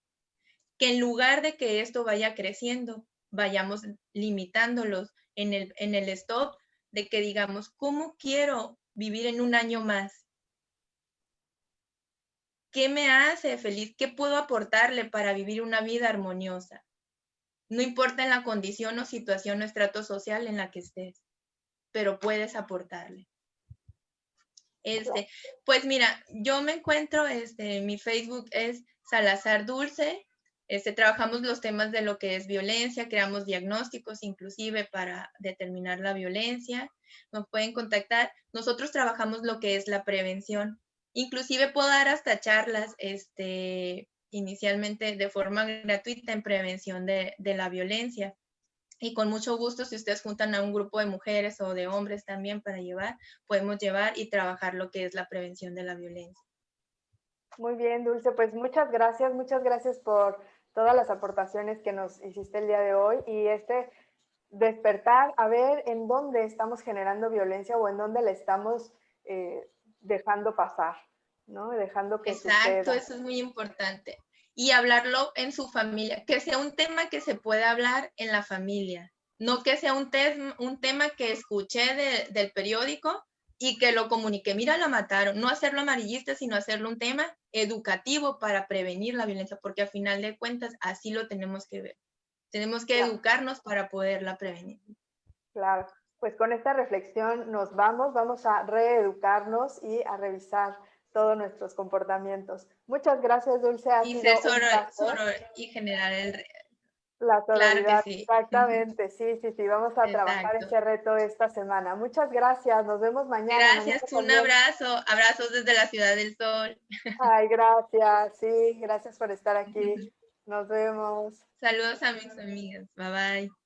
Que en lugar de que esto vaya creciendo, vayamos limitándolos en el stop, de que digamos, ¿cómo quiero vivir en un año más? ¿Qué me hace feliz? ¿Qué puedo aportarle para vivir una vida armoniosa? No importa en la condición o situación o estrato social en la que estés, pero puedes aportarle. Pues mira, yo me encuentro, mi Facebook es Salazar Dulce. Trabajamos los temas de lo que es violencia, creamos diagnósticos inclusive para determinar la violencia. Nos pueden contactar. Nosotros trabajamos lo que es la prevención. Inclusive puedo dar hasta charlas, inicialmente de forma gratuita en prevención de la violencia. Y con mucho gusto, si ustedes juntan a un grupo de mujeres o de hombres también para llevar, podemos llevar y trabajar lo que es la prevención de la violencia. Muy bien, Dulce, pues muchas gracias por todas las aportaciones que nos hiciste el día de hoy y este despertar a ver en dónde estamos generando violencia o en dónde la estamos dejando pasar, ¿no? Dejando que Exacto, suceda. eso es muy importante. Y hablarlo en su familia, que sea un tema que se pueda hablar en la familia, no que sea un tema que escuché del periódico y que lo comunique, mira, la mataron, no hacerlo amarillista, sino hacerlo un tema educativo para prevenir la violencia, porque al final de cuentas así lo tenemos que ver. Tenemos que educarnos para poderla prevenir. Claro, pues con esta reflexión nos vamos a reeducarnos y a revisar todos nuestros comportamientos. Muchas gracias, Dulce, ha Y sido ser un placer. y generar La Claro que sororidad, sí. exactamente, sí, sí, sí, vamos a trabajar Exacto. ese reto esta semana. Muchas gracias, nos vemos mañana, mañana Gracias, un también. abrazo, abrazos desde la Ciudad del Sol. Ay, gracias, sí, gracias por estar aquí. Nos vemos. Saludos a mis amigas, bye bye.